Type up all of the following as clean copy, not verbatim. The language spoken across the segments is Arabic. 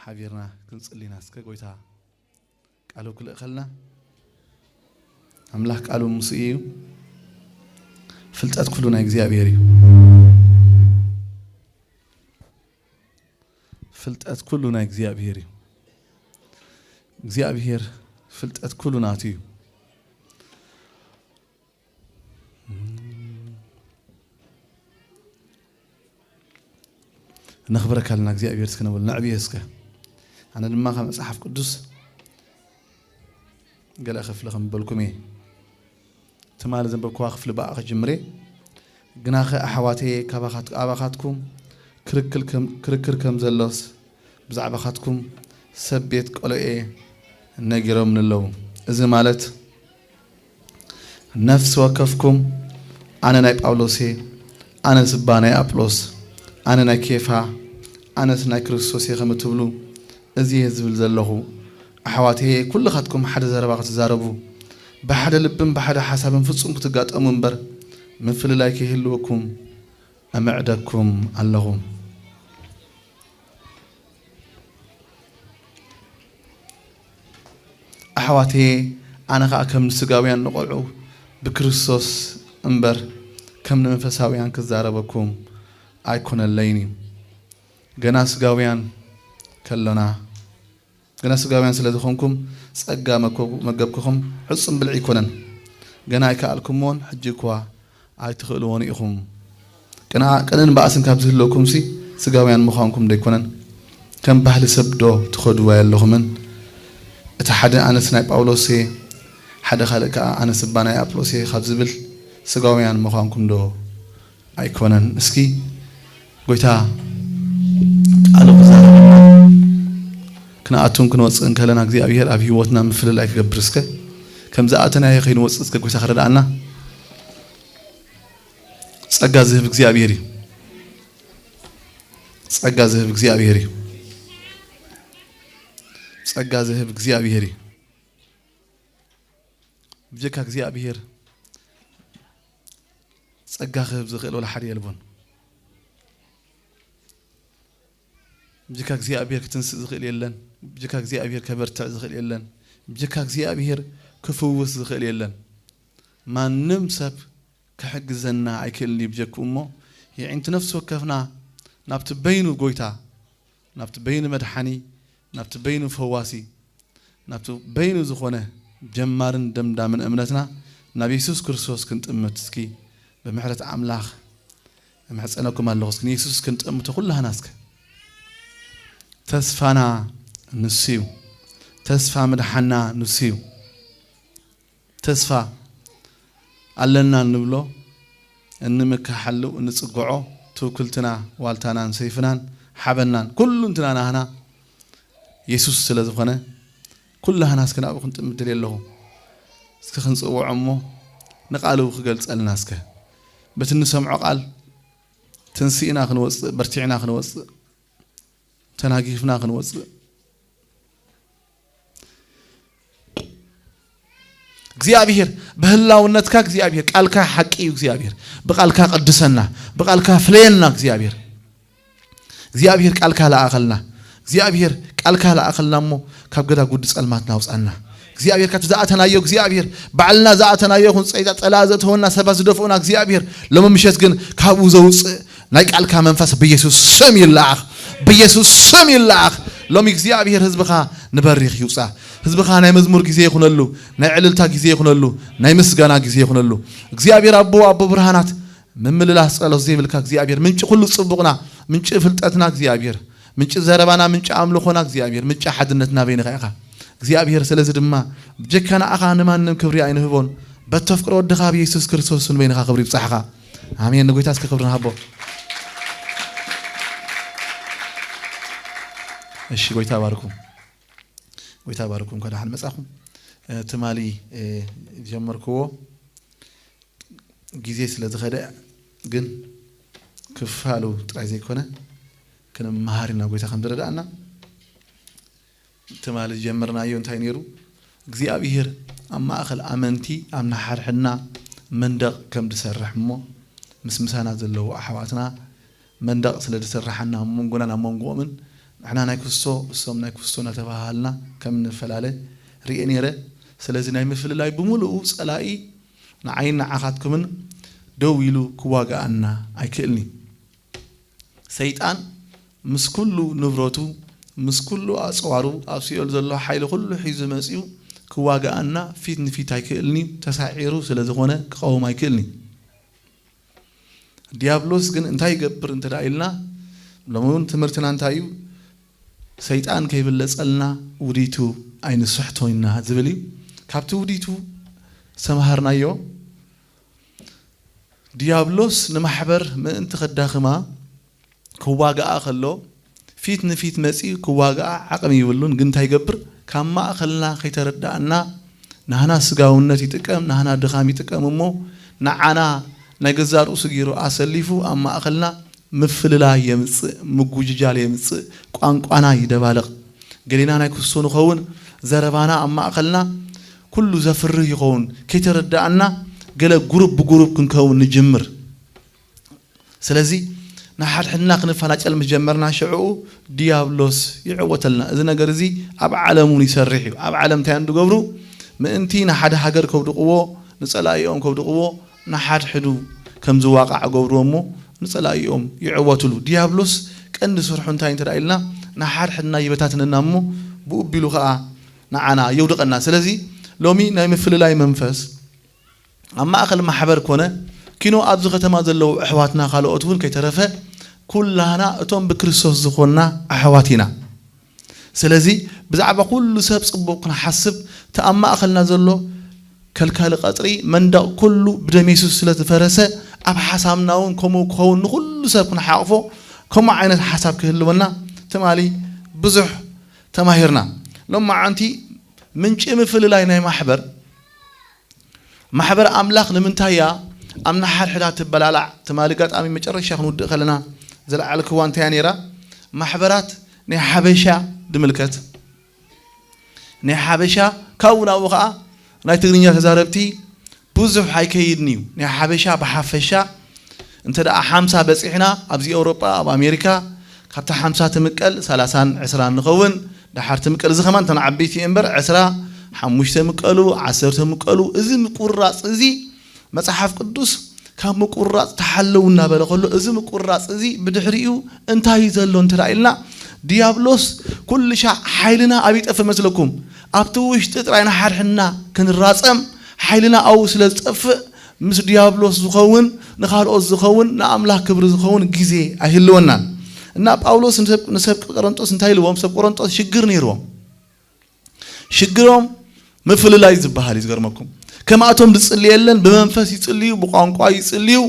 حبيرنا كنصلي ناس كقويتها قالوا كل أخلنا أملاك قالوا موسيقي فلتأت كلنا إجزابيري فلتأت كلنا إجزابيري إجزابير فلتأت كلنا تيو نخبرك لنا إجزابير سكنا ولا نعبي اسكه أنا لما خم أصحف قدوس قال أخف لكم بالكمي تمال زنبكوا أخف لباق جمري جناخ أحواتي كباخات أباخاتكم كركركم زلص بزعباخاتكم سبيت قالوا إيه نجرو من اللوم إذا مالت نفس وكفكم أنا نايب أولوسي أنا سباني أبلوس أنا نكيفها أنا سناي كريستوس يخم تبلو أزي هزبل زلهو أحواتي كل خاتكم حدا زرباق تزاربو بحدا لبن بحدا حساب فتصم كتقات أمنبر من فللايك يهلوكم أمعدكم اللهم أحواتي أنا كم سقاويان نقولعو بكريستوس أمبر كم نفساويان كزاربكم أيكون الليني جناس قاويان كلنا جناس قاويان سلدخونكم سأجا مجبكم حصن بالعيكونن جناي كألكمون حجكوا أي تخلوني إخم كنا بأسن كابزلوكم سي سقاويان مخانكم ديكونن كم بحل سبدو تخدوا يلهمن اتحدى أنا سنايب أولوسي حدا خلق أنا سباناي أبلوسي خبزبل سقاويان مخانكم دو أيكونن اسكي قويتا ألو غزارة كنا أتون كنا وصلن كلنا عزيز أبيهر أبيه وطنا مفل لايك جبرسك كم زاتنا يا خين وصلت قويتا خرد عنا سأجازه بكزي أبيهري سأجازه بكزي أبيهري سأجازه بكزي أبيهري بجك كزي أبيهر سأجازه بزغل ولا حد يلبون بجك كزي أبيهر كتنس زغل يلن بجك كزي أبيهر كبرت زغل يلن بجك كزي أبيهر كفوس زغل يلن ما نمسب كحق زنا عيكل اللي بجك أمه هي أنت نفسه كفنا نبت بينه قويتا نبت بينه مدحني نبت بينه فواسي نبت بينه زخونه جمارن دم دامن أمنتنا نبي يسوع كريستوس كنت أمتسكي بمحرة أملاخ محسنكم الله سكني يسوع كنت أمت كلها ناسك تسفانا نسيو تسفى مدحنا نسيو تسفى علنا نبلو إنما كحلو نسقعو توكلتنا والتنا سيفنا حبنا كل تنا هنا يسوع سلزخنا كلها ناس كنا أبو كنت مدري له سكخنس أو عمو نقالو خجلت الناسك بتنسمع قال تنسينا خنوص برتعنا خنوص تناقيفنا خنوص እግዚአብሔር በህላውነትካ እግዚአብሔር ቃልካ ሐቂው እግዚአብሔር በቃልካ ቀድሰና በቃልካ ፍለየና እግዚአብሔር ቃልካ ለአኸልና እግዚአብሔር ቃልካ ለአኸልናሞ ካብገዳ ጉድ ጸልማትና ውጻና እግዚአብሔር ከተዛአተናየው እግዚአብሔር ባልና ዛአተናየው ሁን ጸይታ ጠላዘት ሆና ሰባዝ ደፈውና እግዚአብሔር ለመምሸት ግን ካቡ ዘውጽ ናይ ቃልካ መንፈስ በኢየሱስ ስም ይላኽ በኢየሱስ ስም ይላኽ ሎም እግዚአብሔር ህዝብኻ ንበሪኽ ይውጻ ህዝብኻ ናይ መዝሙር ጊዜ ይኹነሉ ናይ ዕልልታ ጊዜ ይኹነሉ ናይ ምስጋና ጊዜ ይኹነሉ እግዚአብሔር አቦ ብርሃናት መምልላህ ጸሎት ዘይብልካ እግዚአብሔር ምንጭ ሁሉ ጽቡቅና ምንጭ ፍልጠትና እግዚአብሔር ምንጭ ዘረባና ምንጭ አምልኾና እግዚአብሔር ምንጭ ሓድነትና በይነኻ ኢኻ እግዚአብሔር ስለዚህ ድማ በጀካና አኻ ንማንም ክብሪ አይንህቦን በተፍቅሮ ወድኻ በኢየሱስ ክርስቶስን በይነኻ ክብሪ ይብጻሕኻ አሜን ንጎይታ እስከ ክብርና ሃቦ እሺ ጎይታ ባርኩም ከዳህን መጻኹም ትማሊ ጀመርኩዎ ጊዜ ስለዝኸደ ግን ክፋሉ ጥራይ ዘይኮነ كنا مهارنا قويتا خم دردانا تمال جمرنا يون تاينيرو እግዚአብሔር أما أخل أمنتي أمنا حرحنا مندق كم تسرح مو مسمسانا زلوا أحواتنا مندق سلا تسرحنا مونغونا مونغومن نحنا نايكوستو سوم نايكوستو نتباهلنا كم نفلاله رينيره سلازي ناي مفللاي بمولو صلاي نعين عخاتكمن دو يلو كواغانا ايكلني سيطان مس كله نبرتو مس كله اصوارو ابسيول زلو حيل كله حيز مسيو كواغانا فيت نفيت ايكلني تساعيرو سلازي هونه قوم ايكلني ديابلوس ግን እንታይ ይገብር እንተዳይልና ለምን ትምርትና እንታዩ ሰይጣን ከይብለጸልና ውዲቱ አይንስሕቶይና ዝብሊ ካብቲ ውዲቱ ሰማሃርናዮ ዲያብሎስ ንማሕበር ምእንቲ ከዳኽማ ክዋጋኣ ከሎ ፊት ንፊት መጺ ክዋጋኣ ዓቅም ይብሉን ግን እንታይ ይገብር ካብ ማእኸልና ከይተረዳእና ናህና ስጋውነት ይጥቀም ናህና ድኻም ይጥቀም እሞ ንዓና نجزار أسجيرو أسلفو أما أخلنا مفللا يمس مجوجال يمس قانا يدبالغ قلنا نكسون خون زربانا أما أخلنا كل زفر يخون كي تردعنا قال جروب بجروب كنكون نجمر سلزي نحد حنا خنفنا المجمرنا شعو ديابلوس يعوتلنا إذا نجرزي أب علمون يسرحي أب علم تاندو قبرو ما أنتي نحد حجر كودو قوة نسأل أيهم كودو قوة نحد حدو كم زواقع قبرومو نسأل يوم يعوتلو ديابلوس كأن سرحون تاين ترى نحد حدنا يبتاتنا نامو بقبلو خاء نعنا يودق الناس لذي لومي نايم في اللاي منفس أما أخل محبر كونه كينو أبزغة ما زلوا أحواتنا خالو أتون كي ترفه كلنا أتون بكريستوس زخونا أحواتنا سلذي بزعب كل سبب صبوقنا حسب تأما أخلنا زلوا كالكال قطري من دا كله بدميسوس سلة فرسة أب حسابناون كمو كون كل سبب حاقفو كم عين الحساب كهلونا تمالي بزح تماهرنا لما عنتي من شيء مثل لا ينام محبر أملاك لمنتايا أمنا حد بلالع تمالقات أمي مجرد شيخ ند خلنا زل على كوان تانيرا محبرات نحبشة دملكت نحبشة كونا وقع نايتغنيا تزاربتي بوزح حيكيدنيو نحبشة بحفشة انت دا حامسة بس إحنا أبزي أوروبا أو أمريكا كابتا حامسة تمكل سلاسان عسران نخون دا حار تمكل إذا كمان تنعبيتي إمبر عسرا حموش تمكلو عسر تمكلو إذا مقراص إذي مصحف قدوس كان مقراص تحلونا بلقولو إذا مقراص إذي بدحريو انتهي زلون ترى ديابلوس كل شيء حيلنا أبيت أفهم مثلكم أبتوش تترين حرحنا كن الراسم حيلنا أو سلسف مثل ديابلوس زخون نخال أوز زخون نعمله كبر زخون جزء أهلونا ناب أولوس نسب قرنطوس نتايلوهم سب قرنطوس شجر نيروهم شجرهم مثل لا يزبها لي زغرمكم كما أتوم بتصلي لنا بمنفس يصليو بقانقوا يصليو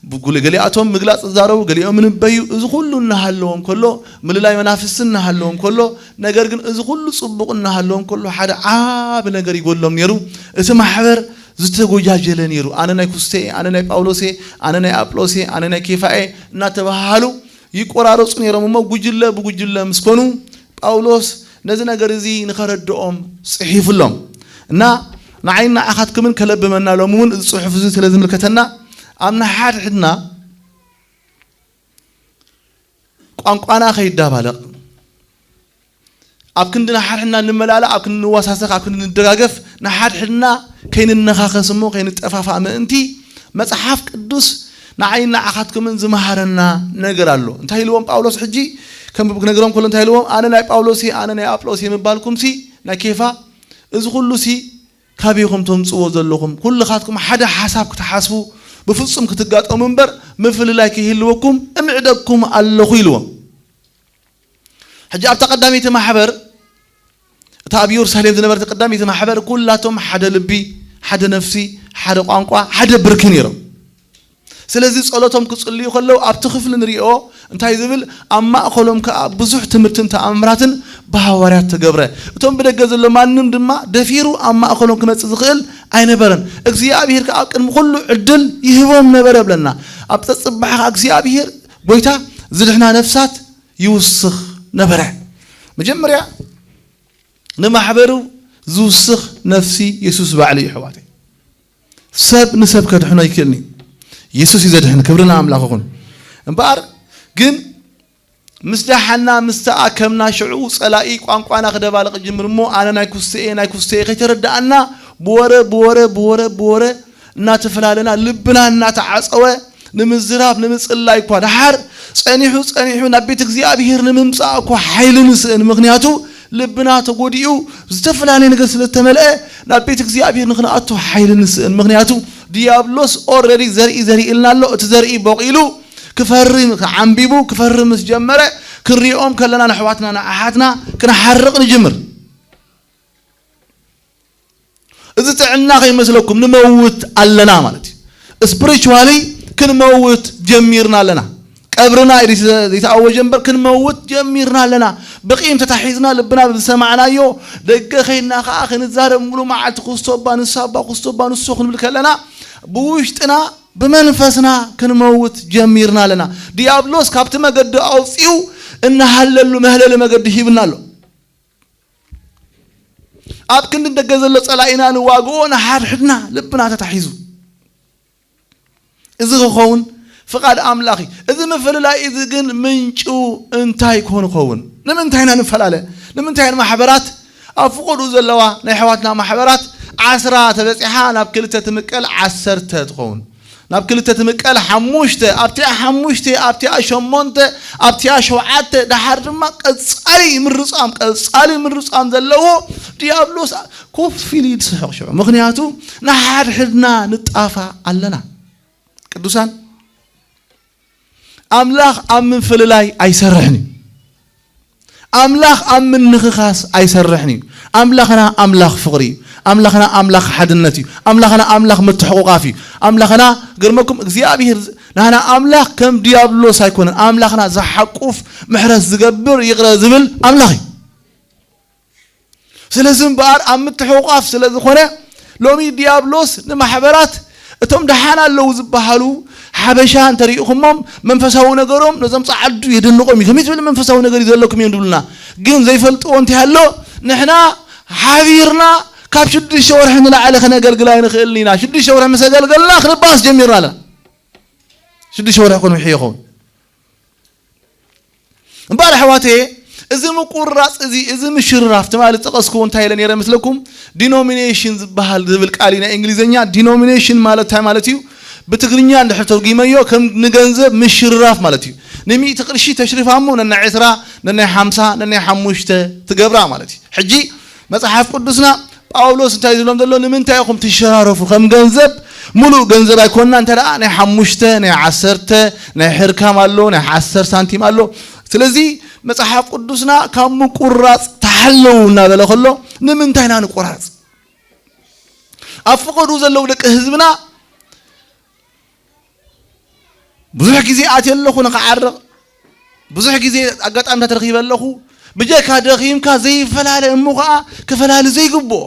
بقول قالي أتوم مغلاص زارو قالي من بيو إذا كلنا هاللهم كله من لا ينافسنا هاللهم كله نجرجن إذا كله صبقنا هاللهم كله حدا عاب نجر يقول لهم يرو اسمع حبر زتقو جاجلن يرو أنا نايكوستي أنا ناي باولوسي أنا ناي أبلوسي أنا ناي كيفاي ناتبهالو يقرارو صنيرو مو بوجله مسكونو باولوس نزنا جرزي نخردهم صحيف لهم نعينا أخذكم من كلب منا لمون الصحف زي لازم الكتنا أمنا حدنا قانقانا خيدا بالغ أبكندنا حدنا نملالا أبكن نواساسك أبكن ندرجف نحدنا كين النخاخ سمو كين التفافع من أنتي مصحف قدوس نعينا أخذكم من زمهرنا نجرالو انتهي لهم باولوس حجي كم بنجرهم كلهم انتهي لهم أنا ناي باولوسي أنا ناي أبلوسي من بالكم سي نا كيفا إذا كله سي كابيكم تمسوا ذلكم كل خاتكم حدا حساب تحاسبوا بفصم كتقاط أو منبر مثل لايك يهلوكم أمعدكم الله خيلوا حجاب تقدمي تما حبر تابيور سهلين ذنبر تقدمي تما حبر كلاتهم حدا لبي حدا نفسي حدا قانقوا حدا بركنيرو سلازي صلاتهم كصليو خلو ابتخفل نريو انتي زبل اما اخلهم كبزح تمرتن تامراتن بحواريات تغبره اتم بدغزلو مانن دما دفيرو اما اخلهم كمص زخيل اينبرن اغزيابير كاقن كله عدل يهبهم نبره بلنا ابتصبح اغزيابير بويتا زدحنا نفسات يوسخ نبره مجمريا نما حبرو زوسخ نفسي يسوس بعلي حواتي سب نسب كدحنا يكلني يسوس يزدحن كبرنا أملاكون إمبار جن مسدحنا مستأكمنا شعوص ألاقي قانقانا خدبالق جمرمو أنا نايكوسي خيتردأنا بورة ناتفلالنا لبنا ناتعصوه نمزراب نمصلا يكون حر صنيحو نبيت እግዚአብሔር ንምምጻእኮ ኃይልን ስእን ምክንያቱ ልብና ተጎዲኡ ዝተፈላለ ነገር ስለተመለአ ናቤት እግዚአብሔር ንኽናአቱ ኃይልን ስእን ምክንያቱ ዲያብሎስ ኦሬዲ ዘርኢ እቲ ዘርኢ በቂሉ ክፈርም ከዓምቢቡ ክፈርም ጀመረ ክሪኦም ከለና ነሕዋትና ናአሓትና ክነሐርቕ ንጅምር እዚ ጥዕና ከይመስለኩም ንመውት ኣለና ማለት spiritually كنموت جميرنا لنا قبرنا يتعوج جنبر كنموت جميرنا لنا بقيم تتحيزنا لبنا بسمعنا يو دق خينا خاخ نزارب مولو معلت قصوبان الصابا قصوبان السخن بالكلنا بوشتنا بمنفسنا كنموت جميرنا لنا ديابلوس كابت ما قد اوصيو ان حللو مهلل ما قد هيبنا له اب كنت دغزلو صلاينا نواغونا حدنا لبنا تتحيزو إذا خون فقد أملاخي إذا ما فللا إذا جن منشو انتهي كون خون لما انتهينا نفلله لما انتهينا محبرات أفقدوا زلوا نحواتنا محبرات عشرات بس إحنا بكل تتمكل عسرت تخون نبكل تتمكل حموشته أبتي أشمونته أبتي أشوعته ده حرمك أصلي من رصام زلوا ديابلوس كوف فيلي صحيح شو مغنياتو نحر حدنا نتقافى علنا قدوسان أملاخ أمن فللاي أيسرحني أملاخ أمن نخخاس أيسرحني أملاخنا أملاخ فقري أملاخنا أملاخ حدنتي أملاخنا أملاخ متحقوقافي أملاخنا قرمكم እግዚአብሔር نحنا أملاخ كم ديابلوس هيكون أملاخنا زحقوف محرز زقبر يقرأ زبل أملاخي سلازم بار أم متحقوقاف سلازم خونه لومي ديابلوس نمحبرات اتم دحانا لو زبحالو حبشان تريقهم منفساو نغروم نزم صعدو يدنقوم كميت بل منفساو نغر يزلكم يندلنا ግን ዘይፈልጥዎ እንት ያሎ ንሕና ሓቢርና ካብ 6 ሸወርሕ ንላዕለ ከነገልግል ኣይንኽእልኒና 6 ሸወርሕ መሰገልገልና ክንባስ ጀሚርና ኣለና 6 ሸወርሕ ኮን ይኹን እምባል ኣሕዋቴ እዚ ምቁራጽ እዚ ምሽራፍ ተማለ ተቀስኩ እንታይ ይለን የረ መስለኩም ዲኖሚኔሽን ዝበሃል ዝብል ቃሊና እንግሊዘኛ ዲኖሚኔሽን ማለት እዩ በትግርኛ እንደሕተው ጊመዮ ከም ንገንዘብ ምሽራፍ ማለት እዩ ነሚ ተቅርሺ ተሽሪፋሙ ነና 10 ነና 50 ነና 5 ትገብራ ማለት እዩ ሕጂ መጽሐፍ ቅዱስና ጳውሎስ እንታይ ዝሎም ዘሎ ንምንታይ ኢኹም ትሽራረፉ ከም ገንዘብ ሙሉ ገንዘብ አይኮንና እንተዳ ናይ 5 ናይ 10 ናይ ሕርካም አሎ ናይ 10 ሳንቲም አሎ ስለዚህ መጽሐፍ ቅዱስና ከም ቁራጽ ተሐለውና በለኸሎ ንምንታይና ንቁራጽ አፍቀዱ ዘለው ደቀ ህዝብና ብዙሕ ጊዜ አትየለኹ ንኸዓርቕ ብዙሕ ጊዜ አጋጣሚ ተረኺበለኹ بجاك هذا خيم كزي فلال المقع كفلال زي قبو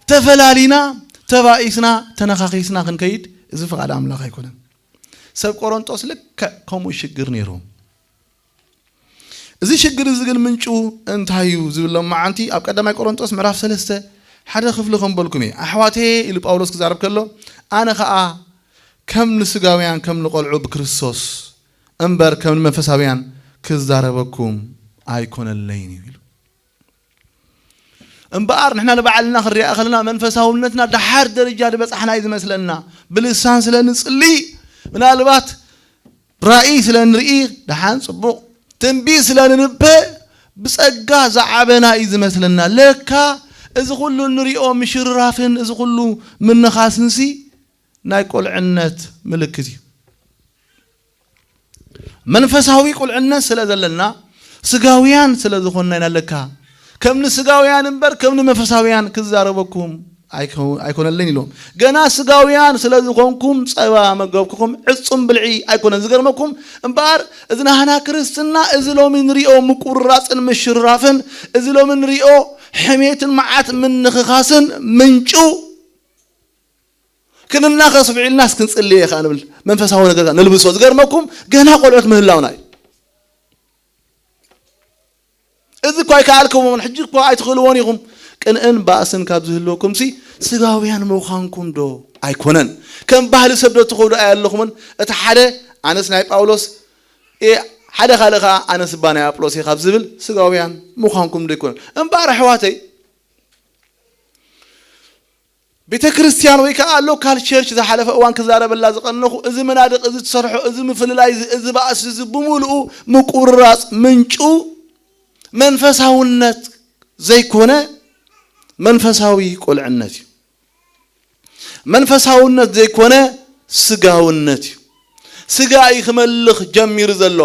تفلالينا تبائسنا تنخاخيسنا خنكيد إذا فقد عملا خيكونا سب قرنطوس لك كم يشجر نيرهم إذا شجر زجل منشو انتهيو زبلا ما عنتي أبقى دم قرنطوس مراف سلسته حدا خف لكم بالكمي أحواتي اللي بأولوس كزارب كله أنا خاء كم نسقاويان كم نقولعو بكريستوس انبر كم منفساويان كزاربكم أيكون الليني انبار نحنا لبعلنا خري أخلنا منفساونتنا دحار درجات بس احنا إذا مثلنا بلسان سلنصلي من البات رئيس لنرئي دحان صبو تنبيس لننبه بس أجا زعبنا إذا مثلنا لكا إذا كله نريئو مشرافن إذا كله من نخاسنسي نايقول عنات ملكتي منفساوي يقول عنا سلازلنا سقاويان سلازخوننا لكا كم نسقاويان انبر كم نمفساويان كزاربكم أيكون اللين لهم قنا سقاويان سلازخونكم صيبا مقابكم عصم بالعي أيكون زقرمكم انبار إذن هنا كريستنا إذن لو من ريئو مقراص المشرافن إذن لو من ريئو حمية المعات من نخخاسن منشو كنا ناقص في الناس كنصلي يا خانم منفسه نغا نلبس وزغرمكم غنا قلعت مهلاوناي اذ كاي كالكم من حجكم اي تخلونيكم كنئن بأسن كابزهلوكم سي سقاويان موخانكم دو أيكونن كم بحل سبدو تقولوا أيال لكمن اتحادة أنا سنايب أولوس إيه حدا خالقها أنا سباني أبلوس يخابزبل سقاويان موخانكم دو يكونن امبارح حواتي بيت كريستيان ويكا لوكال تشيرش ذا حلف اوان كزارب الله زقنخو اذا منادق اذا تسرحو اذا مفللاي اذا باس اذا بمولو مقراص منچو منفساوነት ዘይኮነ መንፈሳዊ ቁልዕነት መንፈሳውነት ዘይኮነ ስጋውነት ስጋ ይخመልኽ ጀሚር ዘሎ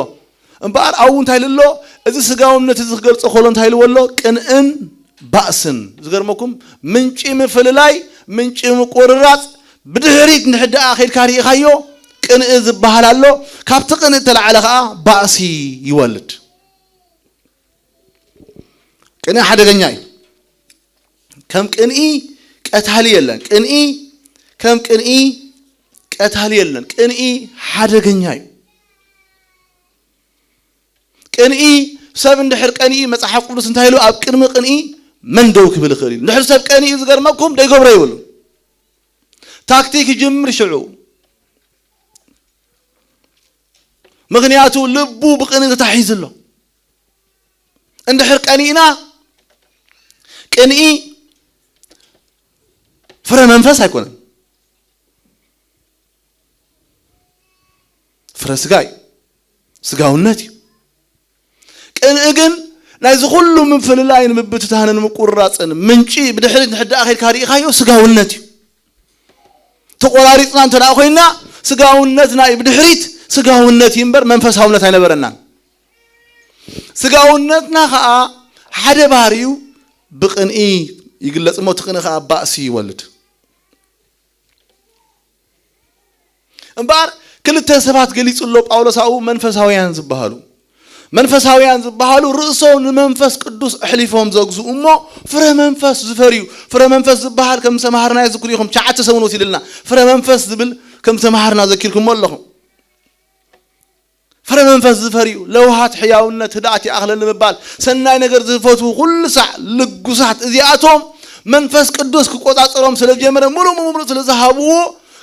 እንባር አውን ታይልሎ እዚ ስጋውነት እዚ ገልጾ ኮሎን ታይልወሎ ቅንእን ባስን ዝገርመኩም ምንጪ መፈልላይ ምንጪ መቆራጽ ብድህሪት ንሕዳ አኺል ካሪኻዮ ቅንእ ዝበሃላሎ ካብቲ ቅንእ ተላዕለኻ ባሲ ይወልድ ቅንእ ሓደገኛይ ከም ቅንኢ ቀታሊ የለን ቅንኢ ከም ቅንኢ ቀታሊ የለን ቅንኢ ሓደገኛይ ቅንኢ ሰብ እንድሕር ቅንኢ መጽሓፍ ቅዱስ እንታይሉ ኣብ ቅድሚ ቅንኢ من دو كبل خليل نحن سب كاني إذا ماكم ده يقبر يقولون تكتيك جمر شعو مغنياته لبو بقني تحيز الله عند حرق أنينا كأني فرم منفس هيكون فرس جاي سجاون ناتي كأن أجن نايز كله من فللاين مبتتهان المقرصن منشي بدحريت نحد اخر كاري خايو سغاونتي تقولاريتنا انت اخوينا سغاونتنا بدحريت سغاونتي ينبر منفساونت اينبرنا سغاونتنا خا حدا باريو بقنئي يغلص مو تقني خا باسي يولد امبار كل تسبات غليصلو باولوس او منفساويان زبحالو منفساويان زبحالو رؤسون منفس قدوس احليفهم زغزو امو فره منفس زفريو فره منفس زبحال كم سمحرنا يذكريكم شعات سمنوت يلنا فره منفس زبل كم سمحرنا ذكركم والله فره منفس زفريو لوحات حياونت هداتي اخلل مبال سناي ነገር ዝፈቱ ሁሉ ሰዕ ልጉሳት እዚአቶም መንፈስ ቅዱስ ከቆጣጽሮም ስለጀመረ ሙሉ ሙሉ ስለዛሃብዎ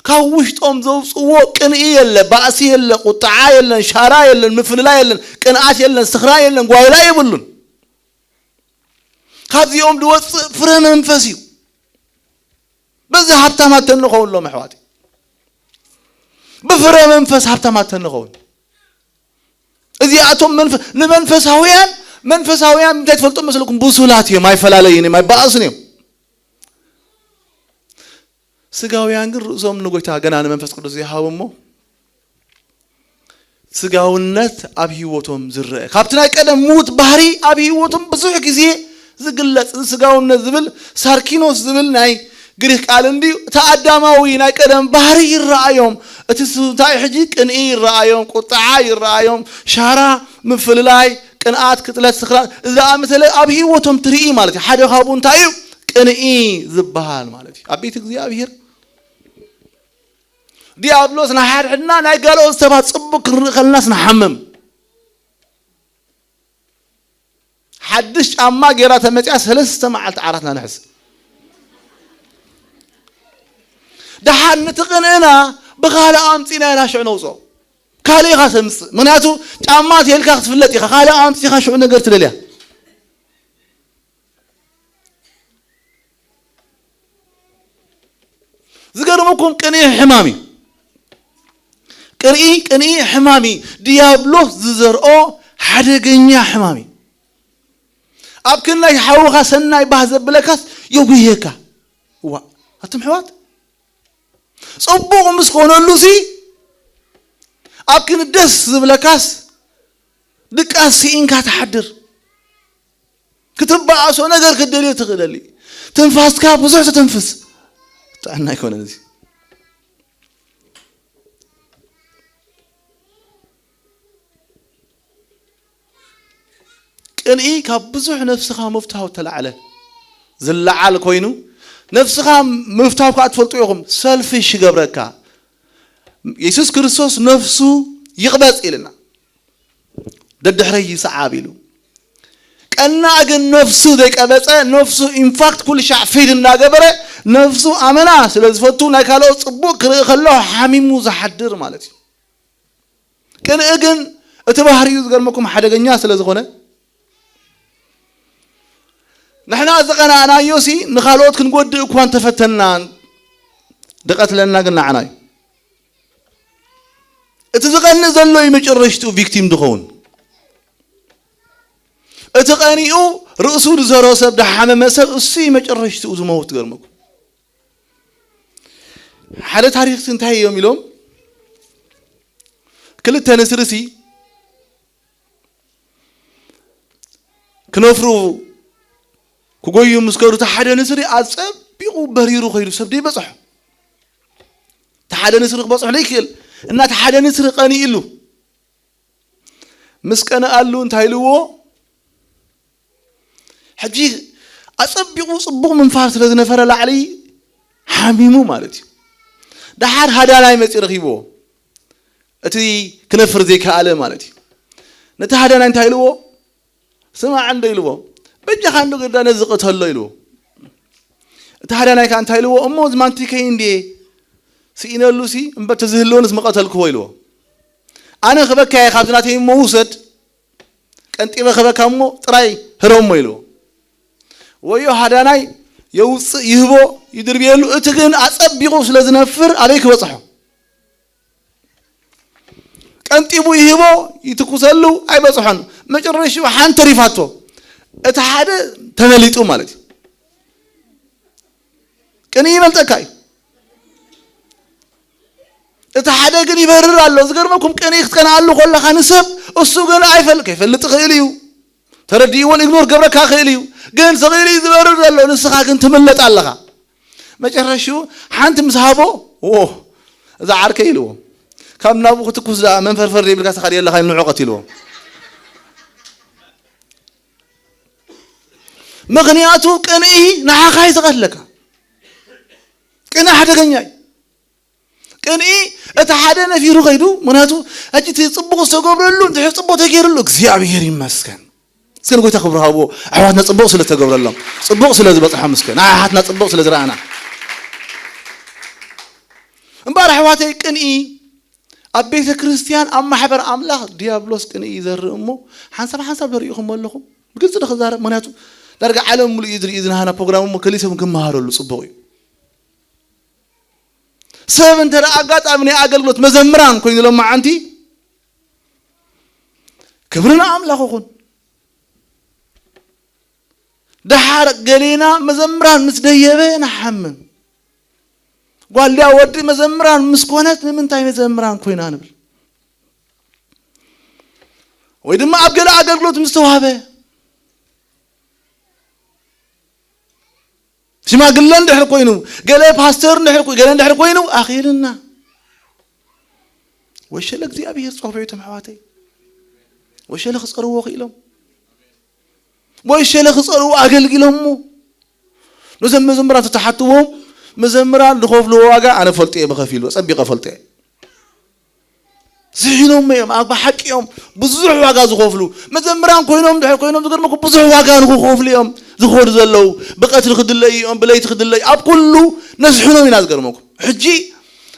ካውሽጦም ዘውጽዎ ቅንኢ የለ ባሲ የለ ቁጣዓ የለ ሻራ የለ ምፍልላ የለ ቅንዓት የለ ስኽራ የለ ጓይላ ይብሉን ካብዚኦም ድወጽ ፍረ መንፈስ እዩ በዛ ሀብታማት ተንኸውሎ መሕዋቲ በፍረ መንፈስ ሀብታማት ተንኸው እዚአቶም መንፈሳውያን እንታይ ተፈልጦ መስለኩም ቡሱላት የማይፈላለይን የማይባአስን ስጋውያን ግን ርዕሶም ንጎይታ ገና መንፈስ ቅዱስ ይሃብሞ ስጋውነት ኣብ ህይወቶም ዝረአ ካብትናይ ቀደም ሙት ባህሪ ኣብ ህይወቶም ብዙሕ ግዜ ዝግለጽ ስጋውነት ዝብል ሳርኪኖስ ዝብል ናይ ግሪክ ቃል እንዲ ተአዳማዊ ናይ ቀደም ባህሪ ይራአዮም እቲ እንታይ ሕጂ ቅንኢ ይራአዮም ቁጣዓ ይራአዮም ሻራ ምፍልላይ ቅንዓት ክትለት ስኽራ እዛ ኣመሰለ ኣብ ህይወቶም ትርኢ ማለት እዩ ሓደ ካብኡ እንታይ እዩ ቅንኢ ዝበሃል ማለት እዩ ኣብ ቤተ እግዚአብሔር ዲያብሎስ ናሓድና ናይ ጋልኦት ሰባት ጽቡቕ ክንርኢ ከለናስ ንሓምም ሓድሽ ጫማ ጌራ ተመጽያ 3 መዓልቲ ዓራትና ንሕስ ደሓን ትቕንእና ብኻል ኣምጺና ናሽዕ ነውጾ ካልኢኻ ተምጽ ምክንያቱ ጫማ ትልካ ክትፍለጥ ኢኻ ካል ኣምጺኻ ሽዑ ነገር ትደልያ ዝገርመኩም ቅንኢ ሕማሚ ቅንኢ ሕማሚ ዲያብሎስ ዝዘርኦ ሓደገኛ ሕማሚ ኣብ ክንላይ ሓውኻ ሰናይ ባህ ዘብለካስ የጉየካ ዋ ኣቱም ሕዋት ጽቡቕ ምስ ኮነሉሲ ኣብ ክን ደስ ዝብለካስ ድቃስ ሲኢንካ ተሓድር ክትባኣሶ ነገር ክደልዮ ትኽእለሊ ትንፋስካ ብዙሕ ተንፍስ تعال يكون هذي ቅንኢ ካብ ብዙሕ ነፍስኻ መፍታው ተላዕለ ዝለዓል ኮይኑ ነፍስኻ መፍታው ካትፈልጡ ይኹም ሰልፊሽ ገብረካ ኢየሱስ ክርስቶስ ነፍሱ ይቕበጽ ኢልና ደድሕረይ ይስዓብ ኢሉ كأن أجن نفسه ذيك أبص نفسه إنفاكت كل شيء فيد النجبرة نفسه أمانة سلزفتو نكالو صبوك خلاه حميم وزحدر مالتي كان أجن أتبهر يذكر مكم حدا جنيا سلزخونه نحن أزقنا أنا يوسي نخالوت كنقود كوان تفتنا دقت لنا قلنا عناي اتزقنا زلو يمجرشتو فيكتيم دخون اتقانيو رؤسو زرو سب دحامه مسب اسي مجرشتو زموت غرمكم حدا تاريخ سنتهي يوم يلوم كلتا نسرسي كنوفرو كوغيو مسكرو تحدا نسري اصبيقو بريرو خيرو سبدي بصح تحدا نسري بصح ليكل ان تحدا نسري قني يلو مسكنا قالو انتايلو حجي اصبيقو صبو من فارس لزنفر لعلي حميمو مالتي دحار هدا لاي مصي رخيبو اتي كنفر زي كاله مالتي نتا هدا انتايلو سمع عنده يلو بجي خاندو قدا نزقت هلو يلو تحدا ناي كان تايلو امو زمانتي كايندي سينلو سي امبت زهلونس مقتلكو يلو انا خبكاي خابتناتي موسد قنطي بخبكامو طراي هرومو يلو ويو حداناي يوص يهبو يدربيلو اتكن اصبيقو سلازنفر عليك بصحو قنطي بو يهبو يتكوسلو اي بصحن مجرشو حانتريفاتو اتحاده تمليطو مالتي كني يملطكاي اتحاده كن يبرر الله زغرمكم كني يختنالو كل خنسب اسو غن ايفلك يفلط خيليو ترديون اغنور غبرك خيليو جن صغيري زبرر الله نسخا كن تملط الله مجرشو حانت مسحابو اوه اذا عركيلو كم نابو تكوز من فرفر يبلك سخري الله خاين نعقتيلو مغنياتو كني نحاخاي زغلك كنا حدا غنياي كني اتحدنا في رغيدو مناتو اجي تصبقو سغبرلو انت تصبقو تغيرلو እግዚአብሔር ይመስገን سكن قلت أخبرها أبو عواتنا صبوق سلة تقبل الله صبوق سلة بطحة مسكن عواتنا صبوق سلة زرعنا مبارح عواتي كن إيه أبيت كريستيان أما حبر أملاح ديابلوس كن إيه ذر أمه حنسب بريقهم واللهم بقلت له خزارة مناتو درجة عالم ملي يدري إذن هنا برنامج مكليسة ممكن مهارو صبوقي سبب ترى أقات أمني أقلت مزمران كوين لما عندي كبرنا أملاح خون دحار قلينا مزمران مسديبين حمم قال لي أودي مزمران مسكونات من تاي مزمران كوينا نبل وإذا ما أبقى لا أقلت مستوهبه شما قلن دحر كوينو قال باستر دحر كوينو قلن دحر كوينو أخيرنا وش لك زي أبي صوفيتهم حواتي وش لك صاروا وخيلهم وإيش اللي خسروا أقل كلامه نزم مزمرات تحتوهم مزمرات لخوف لواقع أنا فلتي بخفيل بس أبي قفلتي زينهم ما بحق يوم بزح واقع زخوفلو مزمران كوينهم ده كوينهم ذكر مكو بزح واقع نخوف ليهم زخور زلوا بقت الخد اللي يوم بليت خد اللي أب كله نزحنا من هذا مكو حجي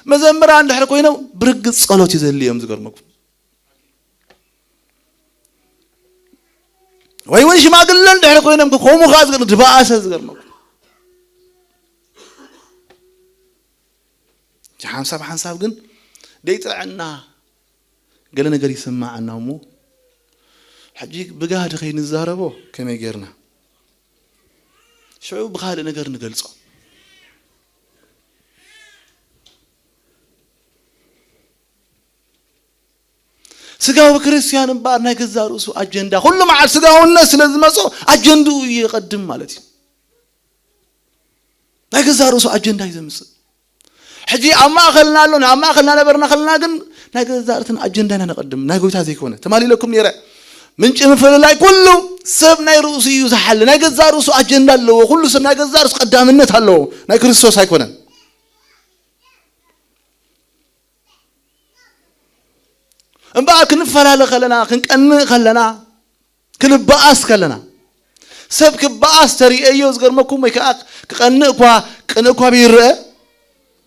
مزمران ده كوينهم برق صلوات يزليهم ذكر مكو وين شي ما قلن ده كوينهم كومو خاص قال دباس ذكر مكو حنساب جن ديت عنا قال لنا قري سمعنا مو حجيك بقاعد خير نزاربو كما يقرنا شعوب بقاعد نقر نقلصه سقاو كريستيان بار نا يغزارو اجندا كل مع سقاو الناس لازم مسو اجندو يقدم مالتي نا يغزارو اجندا يزمس حجي اما خلنا لنا اما خلنا نبرنا خلنا كن نا يغزارتن اجندا نقدم نا غوتا زي كونه تمالي لكم يرى منጭ مفللاي كله سب نا يروسو يزحل نا يغزارو اجندا لو كل سب نا يغزارو قدامنت አለው نا ክርስቶስ አይኮነን እንባ ክንፈላለ خلنا كنقن خلنا كنباس خلنا سب كباس تري أيوز غير مكون ميكاك كأنكوا بيرأ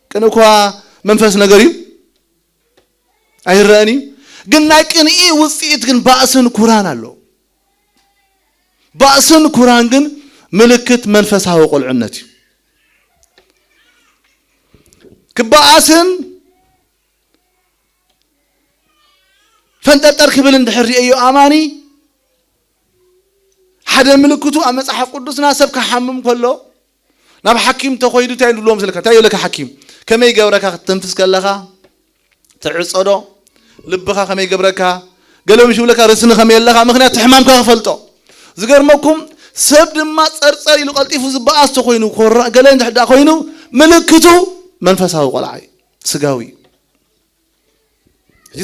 كأنكوا منفس نجاري أيراني قلنا كن إيه وصيت كن باسن قرآن له باسن قرآن كن ملكت منفسها وقول عنتي كباسن فانت تركب الاندحري أيو أماني حدا ملكتو أمس أحق قدسنا سبك حمم كله ناب حكيم تخويدو تاين لهم سلكا تايو لك حكيم كما يقبرك تنفس كلها تعص أدو لبخا كما يقبرك قالوا مشو لك رسنا كما يلغا مخنيات حمام كغفلتو زغر مكم سبد ما صرصر يلو قلطيفو زباس تخوينو كورا قال انت حدا خوينو ملكتو منفسه قلعي سغاوي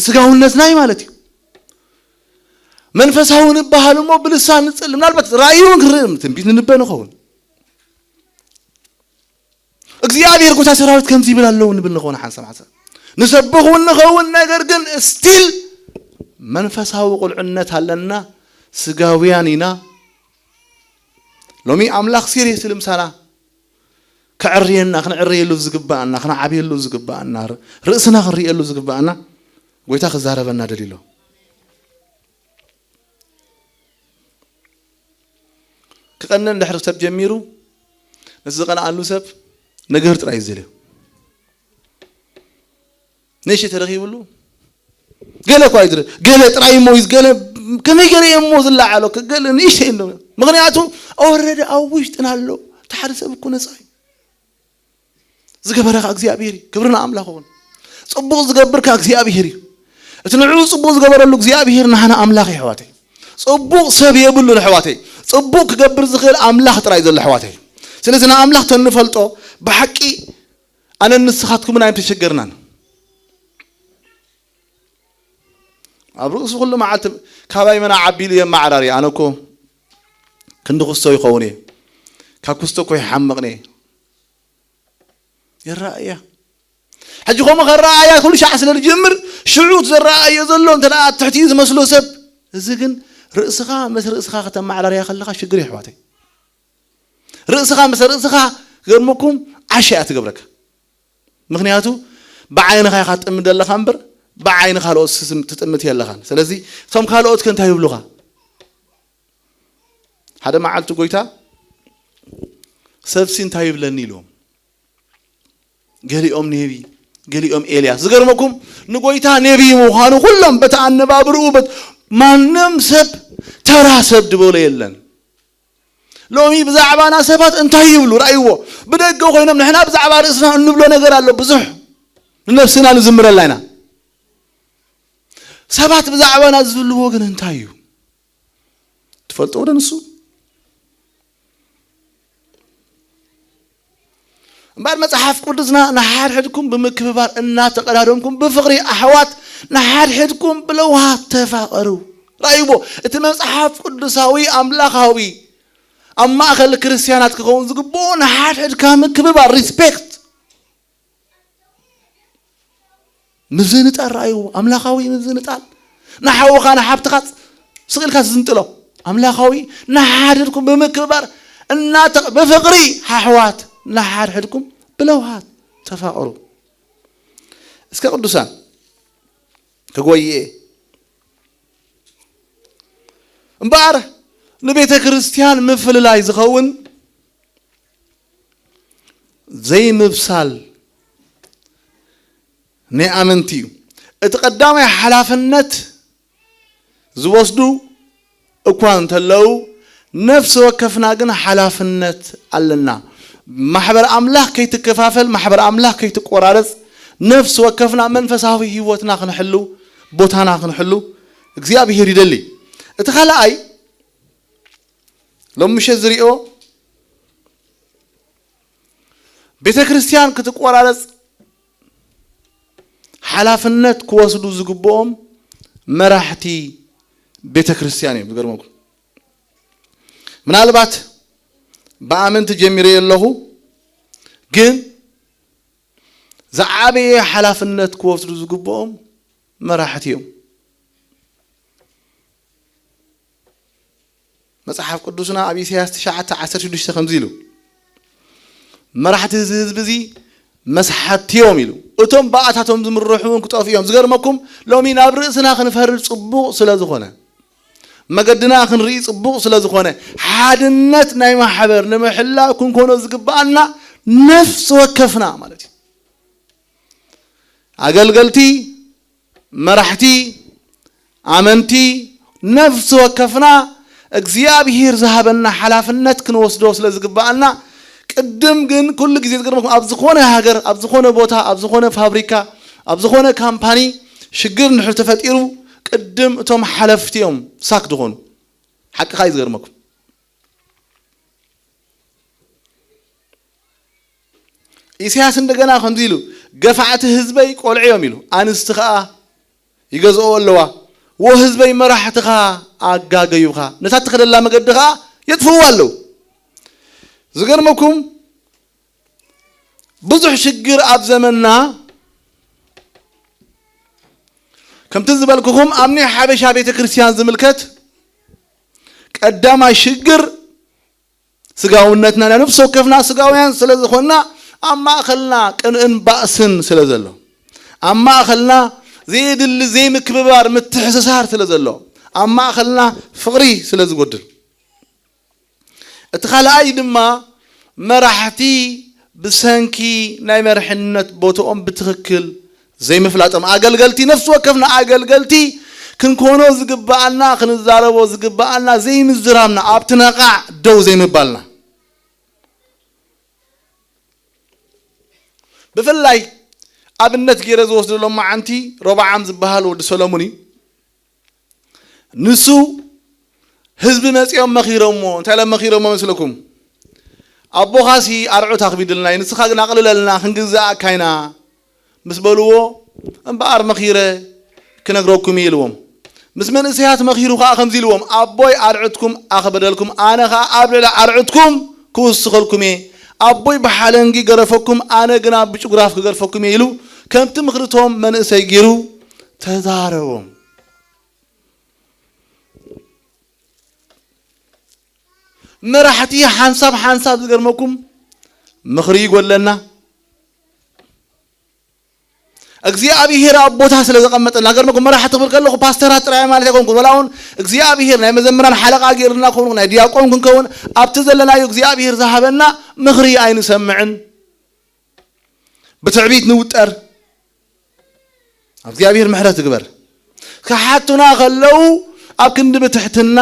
سغاو الناس ناي مالتي منفسه نبهالو مو بلسان نصل منالبت رايون كرم تنبيت نبنو خون እግዚአብሔር ጎታ ሰራዊት ከምዚ ይብላለው ንብል ነኾነ ሓንሰብ ሓንሰብ ንሰብኹ ንኸውን ነገር ግን ስቲል መንፈሳዊ ቁልዕነት አለና ስጋውያን ኢና ሎሚ አምላኽ ሲሪየስ ልምሳና ከዕርየና ክንዕርየሉ ዝግባአና ክንዓብየሉ ዝግባአና ርእስና ክንርየሉ ዝግባአና ጎይታ ክዛረበና ደሊሎ ከቀነን ድሕሪ ሰብ ጀሚሩ ንዝቀና አሉ ሰብ ነገር ጥራይ ዘለ ነሽ ተረኺብሉ ገለ ኳይድር ገለ ጥራይ ሞይዝ ገለ ከመገለ የሞዝላ አለው ከገለ ነሽ ነው ምክንያቱ ኦሬዲ አውሽጥናሎ ተሐርሰብ እኮ ነፃይ ዝገበረካ እግዚአብሔር ክብርና አምላኽውን ጽቡቕ ዝገብርካ እግዚአብሔር እትንዑ ጽቡቕ ዝገበረሉ እግዚአብሔር ናህና አምላኽ ይሕዋተይ ጽቡቕ ሰብ የብሉ ለሕዋተይ ጽቡቕ ክገብር ዝኽእል አምላኽ ጥራይ ዘለ ሕዋተይ ስለዚህ ና አምላኽ ተንፈልጦ بحقي أنا نسخاتكم من أين تشجرنا أبروس كل ما عت كاباي منا عبيلي ما عراري أنا كو كنت خستوي خوني كاكستو كوي حمقني يا رأيه حجي خو ما رأيه كل شيء حسن الجمر شعوت الرأيه يظلون ترى تحتيز مسلو سب زين رأسها مثل رأسها ختم مع عراري خليها شجري حواتي رأسها مثل رأسها غير مكم عشاء تقبلك مغنياتو بعين خا خاتم دله خنبر بعين خالوت سم تتمت يلا خان سلازي ثم خالوت كنت هيبلغا هذا ما عالتو قويتا سبسين تايبلني لهم قالي نبي قالي إلياس زغرمكم نقويتا نبي مخانو كلهم بتعنبابرو ما نمسب ترى سب دبول يلن لومي بزعبانا سبات انتهي يبلو رأيوه بدقوا خوينا من حنا بزعبا رأسنا نبلو نقر الله بزح نفسنا نزمر اللينا سبات بزعبانا زبلو وقن انتهيو تفلتوا ولا نسو بعد ما تحف قدسنا نحار حدكم بمكببار إنا تقراركم بفقري أحوات نحار حدكم بلوها تفاقروا رأيوه اتمنى تحف قدساوي أملاخاوي أما أخل الكريستيانات كقول زقبون حاجة كامل كبير ريسبكت مزنت الرأيو أملاخاوي مزنت al نحو خان حبتقط صغير كاس زنتلو أملاخاوي نحاركم بمكبر النات بفقري حوات نحاركم بلوهات تفاعلوا اسكا قدوسان كقوي مبارح نبيت كريستيان مفل لا يزخون زي مبسال نعمنتي اتقدام حلافنت زوسدو اكوان تلو نفس وكفنا قنا حلافنت علنا محبر أملاك كي تكفافل محبر أملاك كي تقرارز نفس وكفنا منفساوي هيوتنا خنحلو بوتانا خنحلو اكزيابي هيريدلي اتخلى اي لو مش زريئو بيت كريستيان كتقرارز حلافنت كواسدو زقبوهم مراحتي بيت كريستياني بقرمكم من البات بآمن تجميري الله جن زعابي حلافنت كواسدو زقبوهم مراحتيهم مصحف قدوسنا أبي إسياس 9:16 خمزيلو مرحت هزبزي مسحتيهم يلو أتم بقتهم زمرحون كطافيهم زغرمكم لو مين أبرئسنا خنفرر صبوق سلا زخونه مقدنا خنري صبوق سلا زخونه حادنت ناي محبر نمحلا كون كونو زغبانا نفس وكفنا مالتي أقلقلتي مرحتي عمنتي نفس وكفنا እግዚአብሔር ذهبنا حلافነት ክንወስዶ ስለዝግባአና ቅድም ግን ኩሉ ጊዜ ዝገርመኩም ኣብ ዝኾነ ሃገር ኣብ ዝኾነ ቦታ ኣብ ዝኾነ ፋብሪካ ኣብ ዝኾነ ካምፓኒ ሽግር ንሕር ተፈጢሩ ቅድም እቶም ሓለፍቲኦም ሳክ ድኾኑ ሓቂ ኻይ ዝገርመኩም ኢሳያስ እንደገና ከምዚ ኢሉ ገፋዕቲ ህዝበይ ቆልዕዮም ኢሉ አንስቲ ኸኣ ይገዝኦ ኣለዋ وهزبي مرحتها أجاجيوها نتاتخذ الله مقدها يدفعوا له زغرمكم بزح شجر أب زمننا كم تزبلكم أمني حبش حبيت كريستيان زملكت قدام شجر سجاونتنا نفسه كيفنا سجاوين سلزخنا أما خلنا كن بأسن سلزله أما خلنا زيد اللي زي مكببار متحسسار سلازلو اما خلنا فقري سلازغدل اتخال ايدما مرحتي بسنكي ناي مرحنت بوتوم بتخكل زي مفلاطم اقلقلتي نفس وكفنا اقلقلتي كنكونو زغبانا كنزاربو زغبانا زي مزرامنا ابتنقع دو زي مبالنا بفلاي أبنت جيرز وصل لهم معنتي ربع عام زبهال ود سلاموني نسو حزب مسيام مخيرهم أنت على مخيرهم مثلكم أبو خاسي أرعو تخبيد لنا نسخة نقل لنا خنجزاء كينا مسبلوه أم بار مخيرة كنا جروكم يلوم مسمن سيات مخيرو خا خمزيلوم أبوي أرعتكم أخبرلكم أنا خا أبرل أرعتكم كوس خلكمي أبوي بحالنجي جرفكم أنا جنا بجغراف جرفكم يلو كم تمخرتهم من سيجرو تدارهم مرحتي حنساب زغرمكم مخريج ولا لنا እግዚአብሔር አቦታ ስለዘቀመጠና ገርመኩም መራح ተፈልከለኹ ፓስተራት ራይ ማለት ያቆምኩ ወላውን እግዚአብሔር ናይ መዘምራን ሓለቃ ገርና ኮኑ ናይ ዲያቆን ክንከውን ኣብቲ ዘለናዩ እግዚአብሔር ዝሃበና ምኽሪ ኣይንሰምዕን بتعبيت نوتر እግዚአብሔር ምሕረት ይግበር ከሓቱና ከለው ኣብ ክንዲ በትሕትና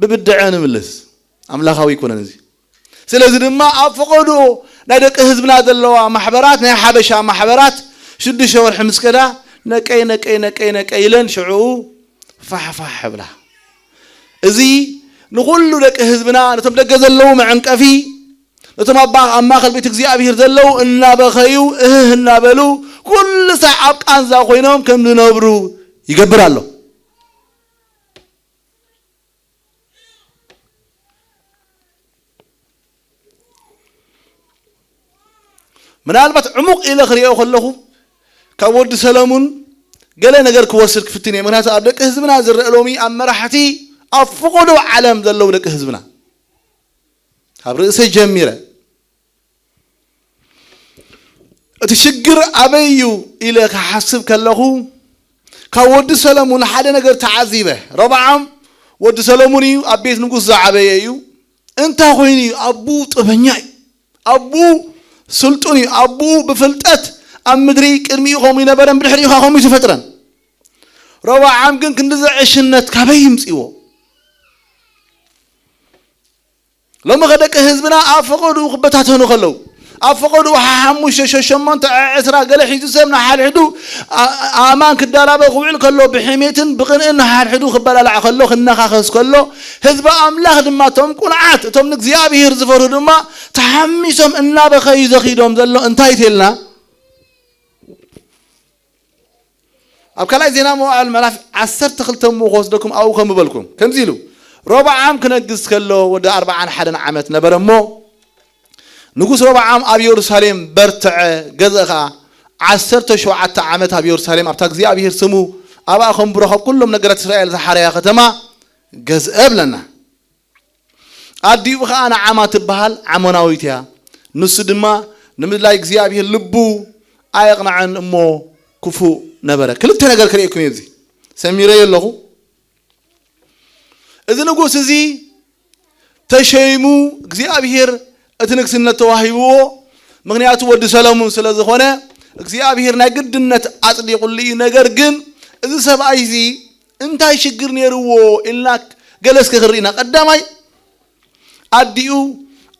በብድዓን ምልስ አምላኻዊ ይኮነን እዚ ስለዚህ ድማ ኣብ ፈቆዶ ናይ ደቂ ህዝብና ዘለዋ ማሕበራት ናይ ሓበሻ ማሕበራት شد شور حمس كده نكاي لن شعو فح بلا ازي نقول لك حزبنا نتم دغزلو معنقفي نتم اما خل بيت እግዚአብሔር ዘለው እና በخيو እና በሉ كل ساعه ቃንዛ ኮይኖም ከም ንነብሩ ይገብራሉ ምናልባት عمق الى خريو خلخو كود سلامون قال نجار كوسر كفتني من هذا أبدك حزبنا زر ألومي أمرحتي أفقدوا علم ذلوا لك حزبنا هبرئيس جميرة تشجر أبيو إلى كحسب كله كود سلامون حدا نجار تعذيبه ربعام ود سلاموني أبيت نقول زعبيو أنت خويني أبو تبنياي أبو سلطني أبو بفلتات أمدري كرمي قومي نبرم بالحري قومي سفترا روا عام كن كندزع عشنت كبيم سيو لما غدك حزبنا افقدوا خبتاتهم خلو افقدوا حموش ششمنت عسرا قال حيز سمنا حال حدو امان كدالابه خويل كلو بحميتن بقن حال حدو خبلالا خلو خنخاخس كلو حزب املاح دما توم قنعات توم እግዚአብሔር ዝፈሩ ድማ ተሐሚሶም እና በخي ዘኺዶም ዘሎ እንታይ ተልና أبكلا زينا مو على الملف عسر تخلتم وخوصدكم أو كم بالكم كم زيلو ربع عام كنا جس كله وده 4 حدا عامت نبرمو نقول ربع عام أبي يرساليم برتع جزخا عسر تشوعت عامت أبي يرساليم أبتاك زي أبي يرسمو أبا أخم بروح كلهم نقرأ إسرائيل زحريا ختما جز قبلنا أديو خانا عمات بحال عموناويتها نسدما نمد لا إخزيابه لبو أيقنا عن أمو كفو نبرة كل تناقل كريكم يزي سميري الله إذا نقول سزي تشيمو إخزيابه أتنك سنة واهيبو مغنيات ود سلامون سلازه خونه إخزيابه نقد النت أصلي يقول لي نجرجن إذا سبع أيزي أنت يشجر نيرو إلك جلس كخرينا قدامي أديو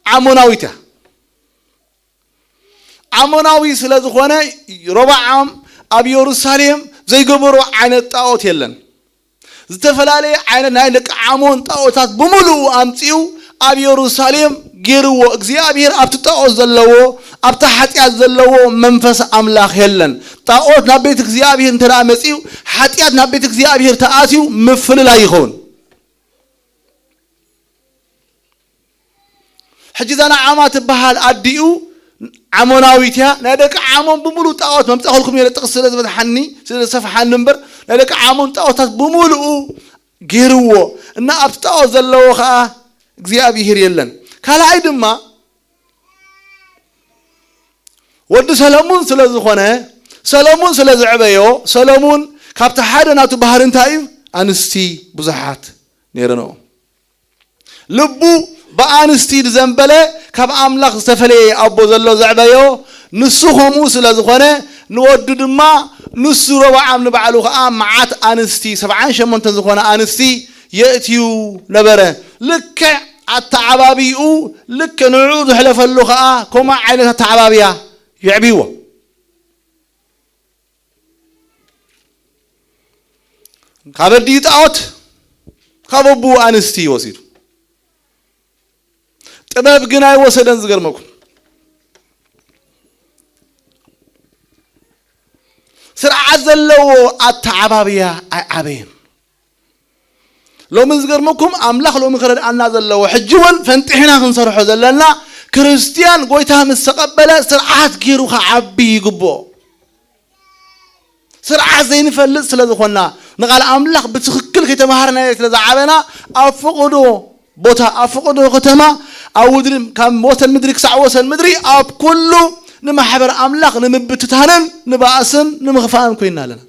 عموناويته عموناوي سلازه خونه ربع عام أبي يروساليم زي قبرو عين الطاوت يلن زتفلالي عين نايلك عمون طاوتات بملو أمتيو أبي يروساليم جيرو إخزيابه أبتطاوت زلوا أبتحت يزلوا منفس أملاخ يلن طاوت نبيت إخزيابه انترا مسيو حتيات نبيت إخزيابه تآسيو مفل لا يخون حجزنا عامات بحال أديو عموناويتها نادك عمون بملو طاوت ما بتأخلكم يلا تقصر لازم تحني سير صفحة نمبر نادك عمون طاوتات بملو جيرو إن أبتطاوت زلوا خا إخزيابه يلن كلا عيدما ود سلامون سلازه خونه سلامون سلاز عبيو سلامون كابت حدا ناتو بحرين تايف أنستي بزحات نيرنو لبو بأنستي زنبلة كاب أملاك سفلي أبو زلو زعبيو نسخمو سلاز خونه نود دما نسرو وعمل بعلو خام معات أنستي 70 شمن تزخونه أنستي يأتيو نبره لك التعبابيو لك نعود حلف اللغة كما عينة التعبابية يعبيوه كابدي تاوت كاببو أنستي وسيد تباب جناي وسدن زغرمكم سرعة زلو التعبابية عبين لو مزغرمكم أملاخ لو مخرج أن زلو حجون فانتحنا خنصرحو زلنا كريستيان قويتها مستقبلة سرعات كيروخا عبي قبو سرعة زين فلس سلازخونا نقال أملاخ بتخكل كتمهارنا يتلزعبنا أفقدو بوتا أفقدو ختما أودرم كم وصل مدرك ساعة وصل مدري أب كله نما حبر أملاخ نمبتتهنن نبأسن نمغفان كوينا لنا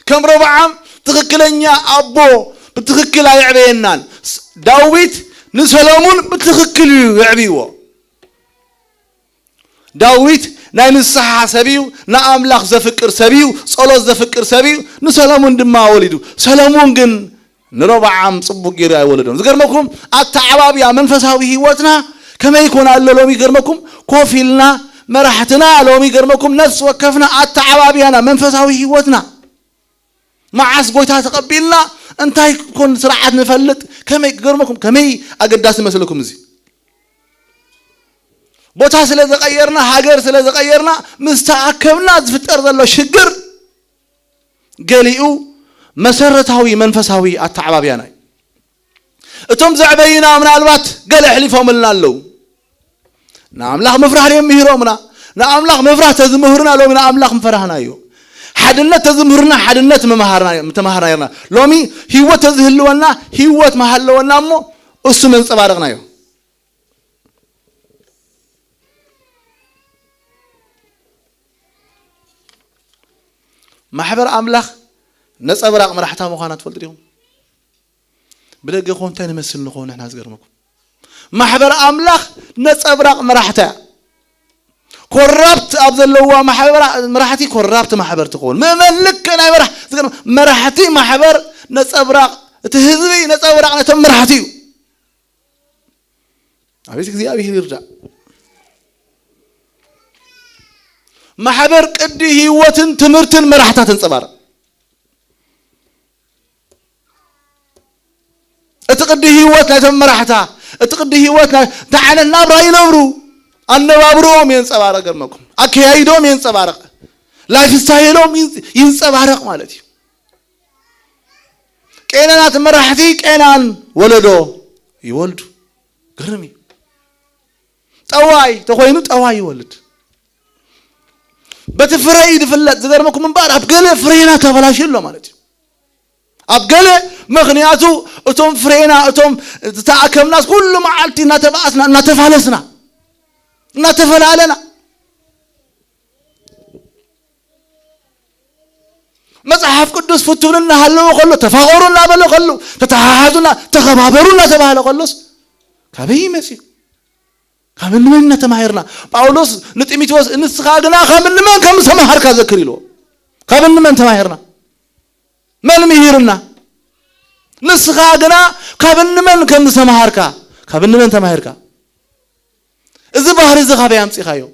كم ربعام تخكلنيا أبو بتخكل يعبينان داويت نسلمون بتخكل يعبيوه داويت ناين الصحة سبيو نأملاخ زفكر سبيو صلاة زفكر سبيو نسلمون دما ولدو سلمون جن نربع عام صبوا جرا ولدهم ذكرناكم التعبابية منفسها وتنا كما يكون على لومي قرمكم كوفيلنا مرحتنا لومي قرمكم نفس وكفنا التعبابية منفسها وتنا مع عسقويتها تقبلنا أنت يكون سرعات نفلت كما يقرمكم كما أقداس مسلكم زي بوتها سلازق غيرنا هاجر سلازق غيرنا مستعكبنا في الأرض الله شجر قاليو مسرتهوي منفسهوي التعبابيانا اتم زعبينا من الوقت قال حلفهم لنا لو نعم لا مفرح لهم مهرمنا نعم لا مفرح تزمهرنا لو من نعم لا مفرحنا يو حدنا تزمهرنا حدنا متمهرنا لومي هو تزهلونا هو محلونا مو اسم من صبارقنا يو محبر أملاخ نصبراق مرحتها مخانات فلدريهم بلقي خون تاني مثل نخون احنا زقرمكم محبر أملاخ نصبراق مرحتها كربت أبذلوا محبر مرحتي كربت محبر تقول ما ملك أنا مرحتي محبر نصبراق تهذبي نصبراق نتم مرحتي أبيك زي أبيه يرجع محبر قدي هيوتن تمرتن مرحتها تنصبر اتقدي هيوتنا تم مرحتها اتقدي هيوتنا تعال النابرا ينبرو النبابروم ينصبارق قرمكم أكيايدوم ينصبارق لايف ستايلوم ينصبارق مالتي كينانات مرحتي كينان ولدو يولدو قرمي طواي تخوينو طواي يولد بتفريد فلت زغرمكم من بعد ابقل فرينا تبلاش له مالتي أبقله مغنياتو أتوم فرينا أتوم تأكم ناس كل ما عالتي نتبعثنا نتفعلسنا نتفعلنا مصحف قدوس فتوننا هلو خلو تفاخرنا بلو خلو تتحاهدنا تخبابرنا تبهلو خلوس كابي مسي كابن من نتماهرنا باولوس نتيميتوس نسخاغنا كابن من كم سماهر كذكريلو كابن من تماهرنا ملميهرنا نسخاغنا كابن من كم سماهركا كابن من تماهركا إذا بحر إذا خابي أمسي خايو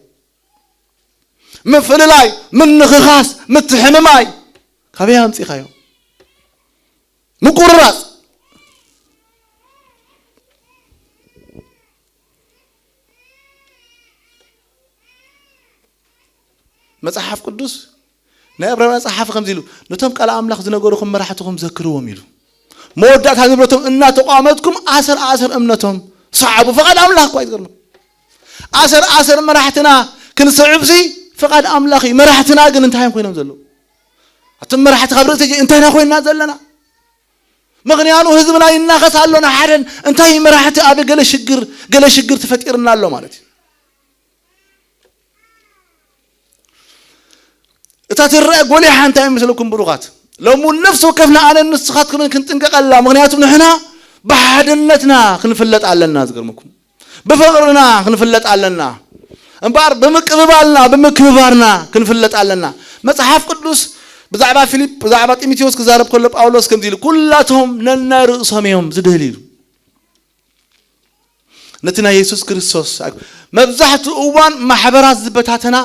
من فللاي من نخخاس متحمماي خابي أمسي خايو مقرراس مصحف قدوس نابر مصحف خمزيلو نتوم قال أملاخ زنقولكم مرحتكم ذكروهم يلو مودات هذه برتم إن تقامتكم عسر أمنتهم صعبوا فقد أملاخ كويس قرنو عسر مرحتنا كن صعبسي فقد أملاخي مرحتنا قن انتهايم خوينا مزلو أتم مرحت خبرت انتهينا خوينا زلنا مغنيانو هزمنا يناقص علونا حدن انتهي مرحت أبي قل شقر تفتيرنا اللو مالتي تاترق قولي حانتا مثلكم بلغات لو مو النفس وكفنا على النسخات كمان كنت انقق الله مغنياتنا هنا بحدنتنا خنفلت على الناس قرمكم بفقرنا خنفلت على الناس انبار بمكبارنا خنفلت على الناس مصحف قدوس بزعبا فيليب بزعبا تيموثيوس كزارب كل باولوس كمزيل كلاتهم ننا رؤسهم زدهليل نتنا يسوع كريستوس مبزحت اوان محبرات زبتاتنا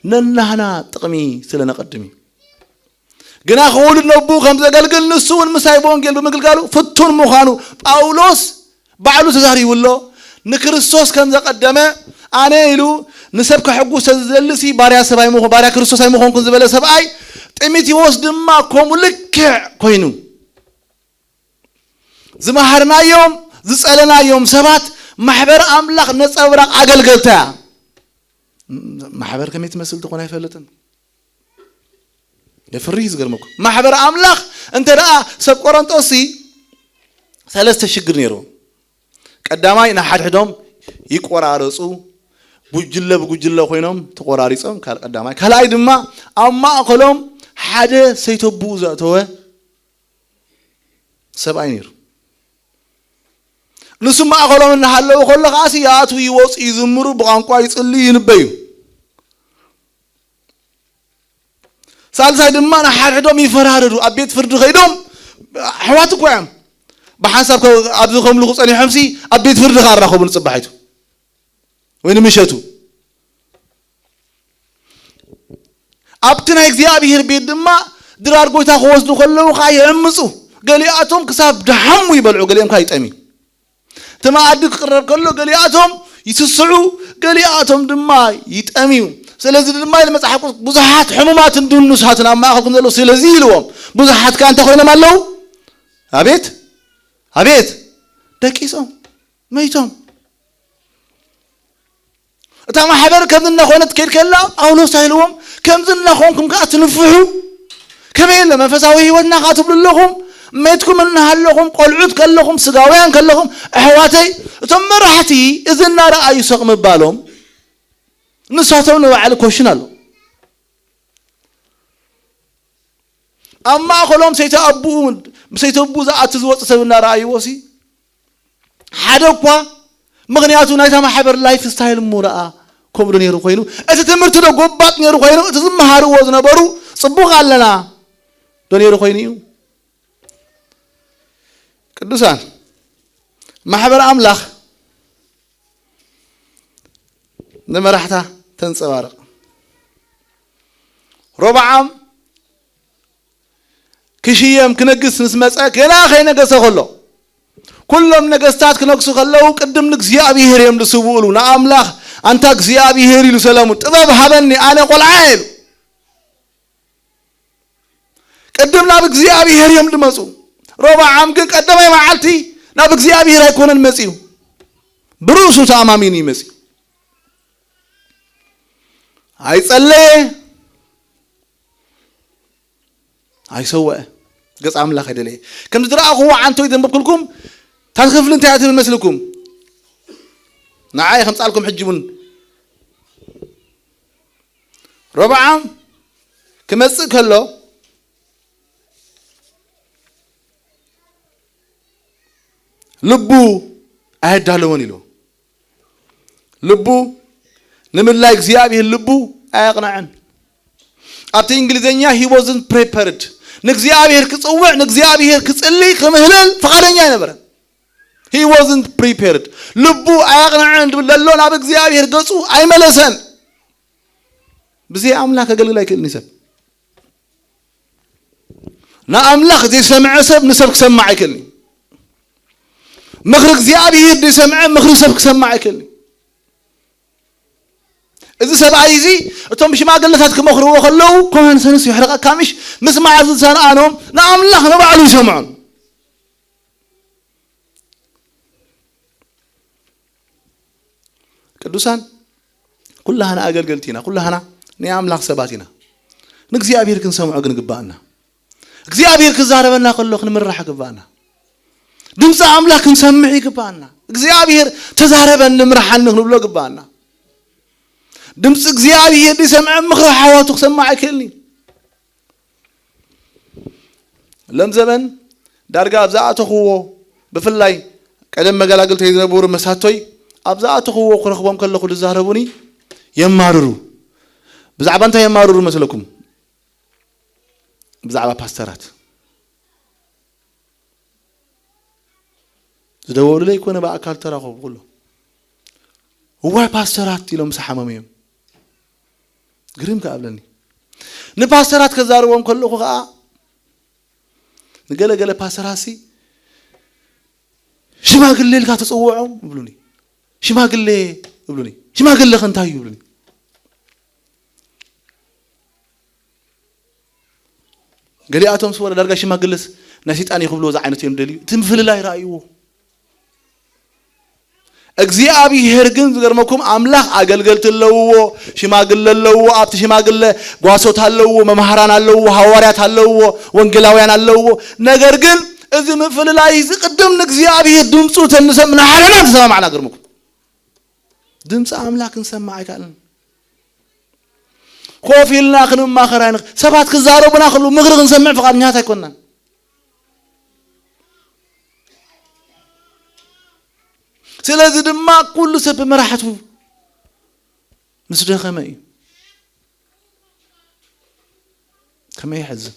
ننهنا تقمي سلنا قدمي جنا خول النبو خمسة قال نسون مسايبون قال بمقال فتون مخانو باولوس بعلو تزاري ولا نكريستوس كان قدمه أنا يلو نسبك حقو سزلسي باريا سباي مخ باريا كريستوس أي مخون كن زبالة سباي تيموثيوس دما كوملك كوينو زمهرنا يوم زسألنا يوم سبات محبر أملاخ نصبرق عقلقلتا محبر كم يتمثل تكون هاي فلتن لفريز قرمكم محبر أملاخ أنت رأى سب قرنطوسي ثلاثة شجر نيرو قدامي نحد حدهم يقرأ رأسه بجلة خوينهم تقرأ رأسهم قدامي كلاي دما أما أقولهم حدا سيتبوزا توه سبعينير نسمع أقولهم إن حلو وخلق عسيات ويوص يزمروا بقانقوا يصلي ينبيو سالسا دما نحد حدهم يفراروا أبيت فرد خيدهم حواتك وعم بحسب أبدكم لغوص أني حمسي أبيت فرد خارنا خو بنصبحيتو وين مشيتو أبتنا إخزيابي هربيت دما درار قويتا خوص دخلوا خاي يمسو قلياتهم كساب دحموا يبلعوا قليهم خاي تأمي تما عدك قرر كله قلياتهم يسسعوا قلياتهم دما يتأميوا سلازي دما المسحق بزحات حمومات دون نسحاتنا ما أخذكم ذلو سلازي لهم بزحات كانت أخوينا مالو أبيت دكيسهم ميتهم تما حبر كم ذن خونت كير كلا أو لو سهلهم كم ذن خونكم كأتنفعوا كمين لما فساوي ودنا قاتب لهم ميتكم إن هلهم قلعود كلهم سجاوين كلهم أحواتي ثم راحتي إذن رأي سقم بالهم نساتهم وعلى كوشنالو أما خلهم سيتأبو زعت زوات سوينا رأي وسي حدقوا مغنياتو نايتا ما حبر لايف ستايل مورا كومرو نيرو خوينو أتتمرتو دو قبات نيرو خوينو أتزم مهارو وزنا برو صبوغ علنا دو نيرو خوينيو قدوسان ما حبر أملاخ نمرحتا تنصوارق ربع عام كشيم كنقص نسمع كنا خينا قصة خلو كلهم نقصات كنقصوا خلو قدم نقصيابي هريم لسبولو نأملاخ أنت قصيابي هري لسلامو تباب حبني أنا قول عائل قدم نابق قصيابي هريم لمسو ربع عام قدم يا معالتي نابق قصيابي هري يكون المسيو بروسو تاماميني مسيو هاي صلي هاي سوى قص أملاخ هدلي كم تدرأ هو عن توي ذنب كلكم تخفلن تأتي من مثلكم نعاي خمس ألكم حجبون ربعا كم تسك هلا لبو أهد هالوني له لبو نمر لايك زيابي اللبو أقنعن أبتي إنجليزية he wasn't prepared نكزيابي هركسوع نكزيابي هركسلي كمهلل فقدني نبرة he wasn't prepared لبو أقنعن باللون أبك زيابي هركسو أي ملسن بزي أملاك قال لك النسب نا أملاك زي سمع سب نسبك سمع كلني مخرج زيابي هردي سمع مخرج سبك سمع كلني إذا سبعة يزي أتوم بش ما قلت هاتك مخرج وخلوا كمان سنس يحرق كامش مسمع عزل سنة أنهم نا أملاك نبعلو يسمعون كدوسان كلها أنا أقل قلتينا كلها أنا نعم لاخ سباتنا نكزي أبير كنسمع عقن قبانا كزي أبير كزاربنا كله خن مرة حق قبانا دمس أملاك كنسمعي قبانا كزي أبير تزاربنا مرة حنه نبلو قبانا دمس كزي أبير دي سمع مخرج حواتك سمع كلني لم زمن درجة أبزعته هو بفلاي كلام ما قال قلت هيدا بور مساتوي أبزعته هو خرخبام كله خد الزهربوني يماررو بزعبان تا يماررو مثلكم بزعبا باسترات زدور لي يكون بقى أكل تراخو بقوله هو باسترات يلوم سحماميهم قريم كقبلني نباسترات كزاروهم كله خا نقله قله باستراسي شما قل لي لك تصوعهم يقولوني شما قل لي يقولوني شما قل لك أنت يقولوني قال لي أتوم صور درجة شما قلس نسيت أني خبلو زعينة يوم دليل تنفل الله رأيه أجزي أبي هرجن زرمكم أملاح أقل قلت اللو شما قل اللو أبت شما قل قاسوت هاللو ممهران هاللو هواريات هاللو وانجلاويان هاللو نجرجن إذا منفل الله يزق قدم نجزي أبي هدوم صوت النسم من حالنا تسمع معنا قرمكم دمس أملاك نسمع كأن خوفي لنا خنم ما خراين سبات كزارو بنا خلو مغرق نسمع فقط نهاية كنا سلازي دما كل سب مرحته مسجد خمي يحزن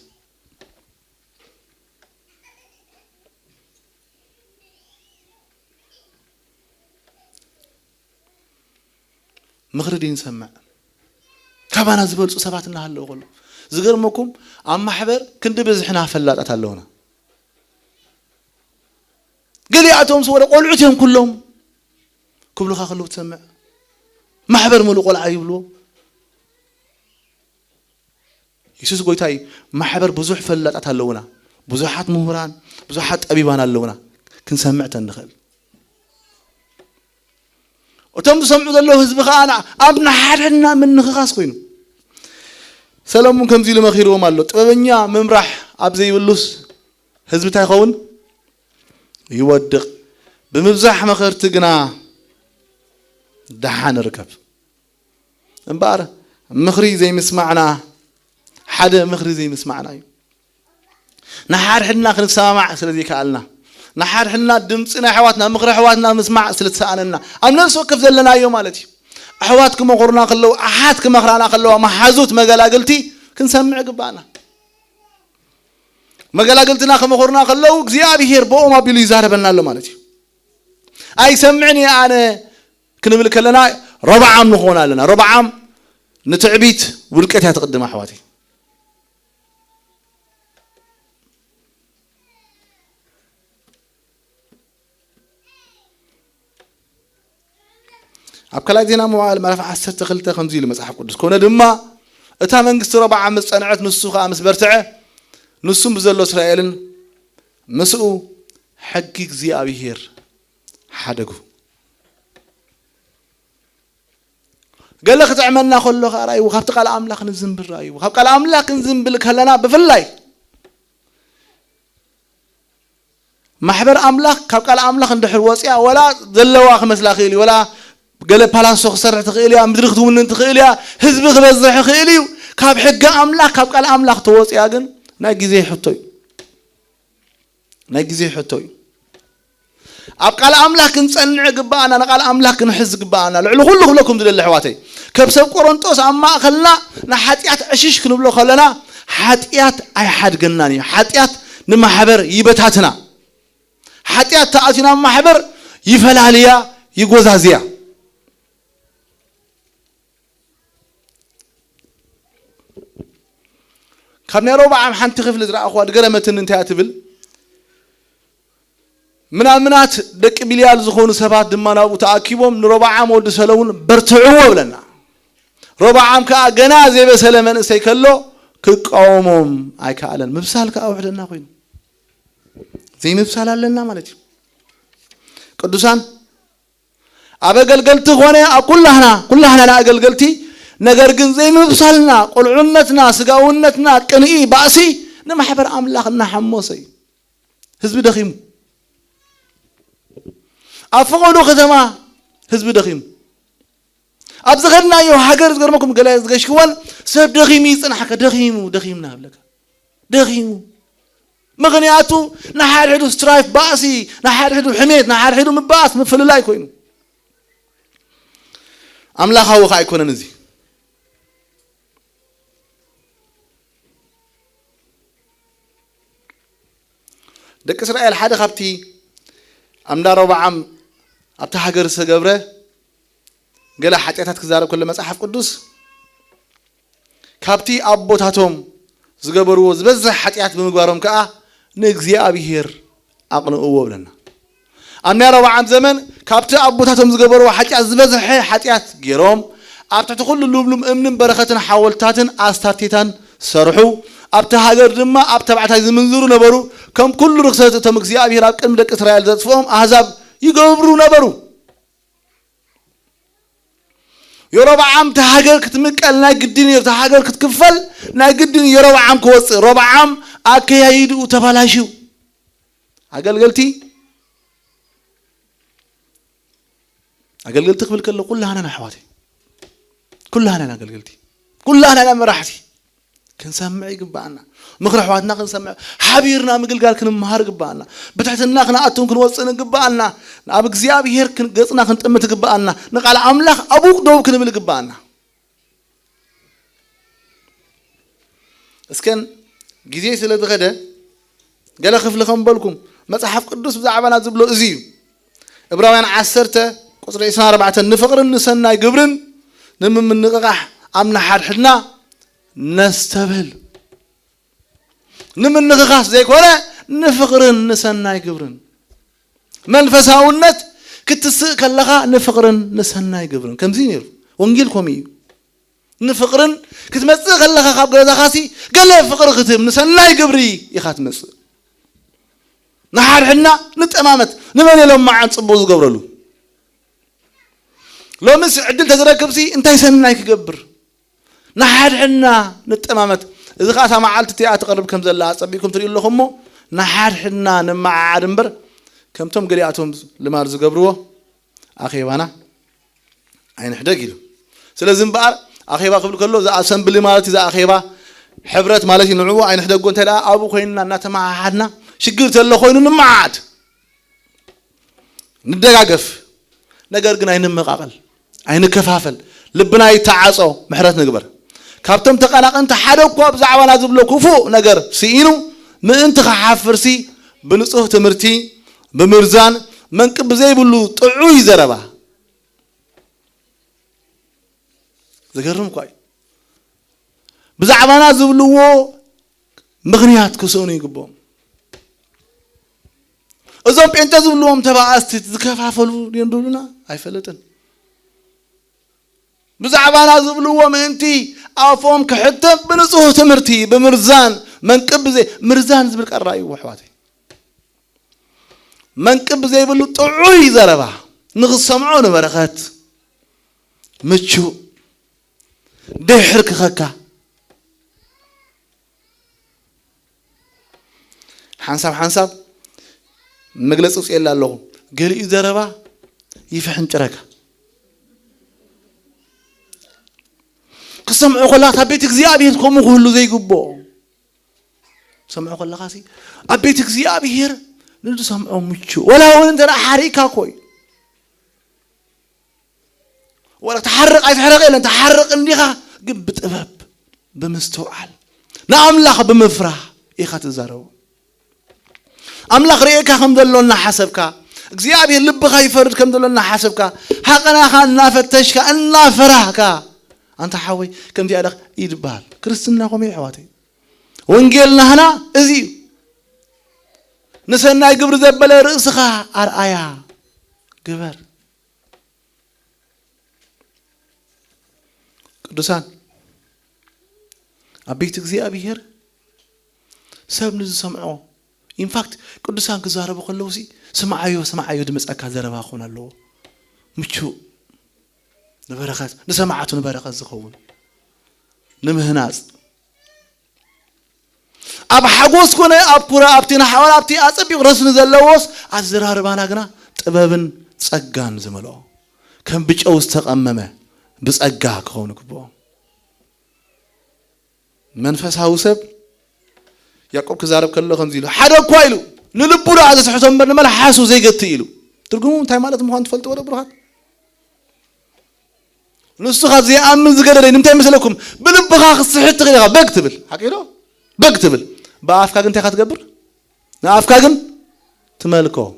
مغردين سمع كابانا زبل سباتنا هلا وقولوا زغرمكم أما حبر كنت بزحنا فلات أتالونا قال يا أتوم صور قلعتهم كلهم كبلوا خلوا تسمع ما حبر ملو قلع يبلو يسوس قويتاي ما حبر بزح فلات أتالونا بزحات مهران بزحات أبيبان اللونا كن سمعت النخل وتم تسمعوا ذلوا هزب خانا أبنا حدنا من نخاص قينو سلام كم زي المخير ومالو تبنيا ممرح أبزي واللوس هزب تايخون يودق بمبزح مخير تقنا دحان ركب انبار مخري زي مسمعنا حدا مخري زي مسمعنا نحار حدنا خلق سامع سلذي كالنا نحار حنا دمصنا حواتنا مخري حواتنا مسمع سلتساننا ام نفس وقف زلنا يوم مالتي احواتكم مقرنا خلو احاتكم مخرانا خلو ما حازوت مغلاغلتي كنسمع قبانا مغلاغلتنا كمقرنا خلو እግዚአብሔር በኦማ ቢሉ ይዛረበናል ማለት አይ ሰምعني انا كنبل كلنا ربعام نخونالنا ربعام نتعبيت ولقت يتقدم احواتي أبكلا دينا موال ما رفع عسر تخلته خمزيل مسح قدس كونه دما أتا منقص ربع عمس صنعت نصو خامس برتعه نصهم بزلوا إسرائيلن مسؤو حقيق زي أبيهر حدقو قال لك تعملنا خلو خراي وخبت قال أملاك نزنبل راي وخبت قال أملاك نزنبل كلنا بفلاي محبر أملاك كقال أملاك عند حروسيا ولا ذلوا خمس لاخيلي ولا قال بالاس خسر تخيليا مدري خدو من تخيليا حزب خبزح خيليو كاب حق أملاك كقال أملاك توسيا جن ناجزي حطوي ناجزي حطوي أبقال أملاك نصنع جبانا نقال أملاك نحز جبانا لعلو كله لكم دل الحواتي كبسب قرنطوس أما خلنا نحاتيات عشيش كنبلو خلنا حاتيات أي حد جناني حاتيات نمحبر يبتهاتنا حاتيات تأتينا محبر يفلاليا يجوزازيا خبنا ربع عم حنت خفل زرع أخوات قرمتن انتهى تبل من المنات دك بليال زخون سبات دمنا وتأكيبهم ربع عام ولد سلون برتعوا لنا ربع عام كجنازة بسلمان سيكلو كقومهم أي كألن مبسال كأوحد لنا قين زي مبسال لنا مالتي قدوسان أبى قلقلت خواني كلها لا قلقلتي نجرجن زي مبسالنا قل عنتنا سجاونتنا كنئي بأسي نمحبر أملاخنا حموسي حزب دخيم أفقدوا خدمة حزب دخيم أبزغنا يو حجر زغرمكم جلاز غشكوان سب دخيمي صنحك دخيمنا بلك دخيمو مغنياتو نحار حدو سترايف باسي نحار حدو حميد نحار حدو مباس مفلولاي كوينو أملاخ هو خا يكون نزي دك إسرائيل حدا خبتي أمدار ربع عام أبتا حجر سجبره قال حتياتك زارب كل مسحف قدوس كابتي أبوتاتهم زجبروا زبز حتيات بمقارم كأ نجزي أبيهر أقنعوا لنا أنا ربع عام زمن كابتي أبوتاتهم زجبروا حتيات زبز حتيات جيرام أبتا تقول لهم أمن بركتنا حاولتاتن أستاتيتان سرحوا أبتا حجر دما أبتا بعتها زمن زورو نبرو كم كل رخصة تمجزي أبيهر أكن بدك إسرائيل ذات فهم أحزاب يجبروا نبرو يربع عام تهاجر كتمك أنا قدني تهاجر كتكفل نا قدني يربع عام كوس ربع عام أكيد وتبالاشوا قلتي قلت قبل كلها أنا نحواتي كلها أنا قلتي كلها أنا مرحتي كن سمعي قبعنا مخرح واتنا كن سمع حبيرنا مقل قال كن مهار قبعنا بتحتنا كن أتون كن وصلنا قبعنا أبغى زيابي هير كن قصنا كن تمت قبعنا نقال أملاخ أبوك دو كن مل قبعنا بس كان جزيء سلة غدا قال خف لكم بالكم ما تحف قدوس بزعبنا زبلو أزيو إبراهيم عسرته قصر إسنا 4 نفقر النسنا يقبرن من نقاح أمنا حدنا نستبل نمن نغاس زي كونا نفقرن نسناي قبرن منفساونت كتسق كلها نفقرن نسناي قبرن كم زينير ونجيلكم يو نفقرن كتمسق كلها خاب غدا خاسي قال فقر ختم نسناي قبري يخات مس نحار حنا نتأمامت نمن لهم ما عن صبوز قبرلو لو مس عدل تزركب سي انت يسناي كقبر نحار حنا نتأمامت إذا خاصة مع عالتي أتقرب كم زلا صبيكم تري الله خمو نحار حنا نمع عرمبر كم توم قرياتهم لما رزق قبروه أخي وانا عين حدا كيلو سلازم بقى أخي بقى قبل كله إذا أسمبلي مالتي إذا أخي بقى حبرت مالتي نعوه عين حدا قلت لا أبو خوينا نتمع حدنا شقلت الله خوينا نمعات ندقاقف نقرقنا عين مقاقل عين كفافل لبنا يتعاصو محرات نقبر كابتن تقلق أنت حدك وابزعوانا زبلو كفو نجر سينو ما أنت خحافرسي بنصه تمرتي بمرزان من كب زي بلو طعوي زربا ذكرهم كوي بزعوانا زبلو مغنيات كسوني قبهم أزم أنت زبلوهم تبع أستي تكفافلو يندولنا هاي فلتن بزعبانا زبلوه منتي أفهم كحتى بنصه تمرتي بمرزان من كب زي مرزان زبلك الرأي وحواتي من كب زي بلو طعوي زربا نغسمعون بركات متشو دحرك خكا حنساب مجلس أسئلة الله قال إذا ربا يفهم شركة قسم أقولها تبيتك زيابير كم كله زي جبو سمع أقولها قاسي أبيتك زيابير نلو سمع مشوا ولا هو أنت حريكا كوي ولا تحرق أي تحرق إلا تحرق النيخا جبت أباب بمستوعل نعم لخ بمفرح إخات الزارو أملاك ريكا كم دلنا حسبك زيابير لبغا يفرد كم دلنا حسبك حقنا خان نافتشك أن فرحك أنت حوي كم دي أدق يدبال كريستنا قومي حواتي ونجيلنا هنا إزي نسنا يقبر ذبل رأسها أرآيا قبر قدسان أبيتك زي أبيهر سبب نزو سمعه in fact قدسان كزارب خلوسي سمعايو دمس أكا زربا خونا اللو مشو نبرخات نسمعاتو نبرخات زخون نمهناز أب حقوس كونه أب كورا أبتنا حوال أبتي أصبي ورسن زلوس أزرار بانا جنا تبابن تسجان زملو كم بيج أوستق أمامه بس أجاك خونك بو منفس هاوسب يعقوب كزارب كله خمزيلو حدا كويلو نلبورا على سحسن برنامج حاسو زي قتيلو ترجمون تايمالات مهان تفلت ولا برهات نسخة زي أمن زقدرين نمتى مثلكم بلبخاخ الصحة غيرها بكتبل حكيلو بكتبل بأفكارن تأخذ قبر نأفكارن تملكه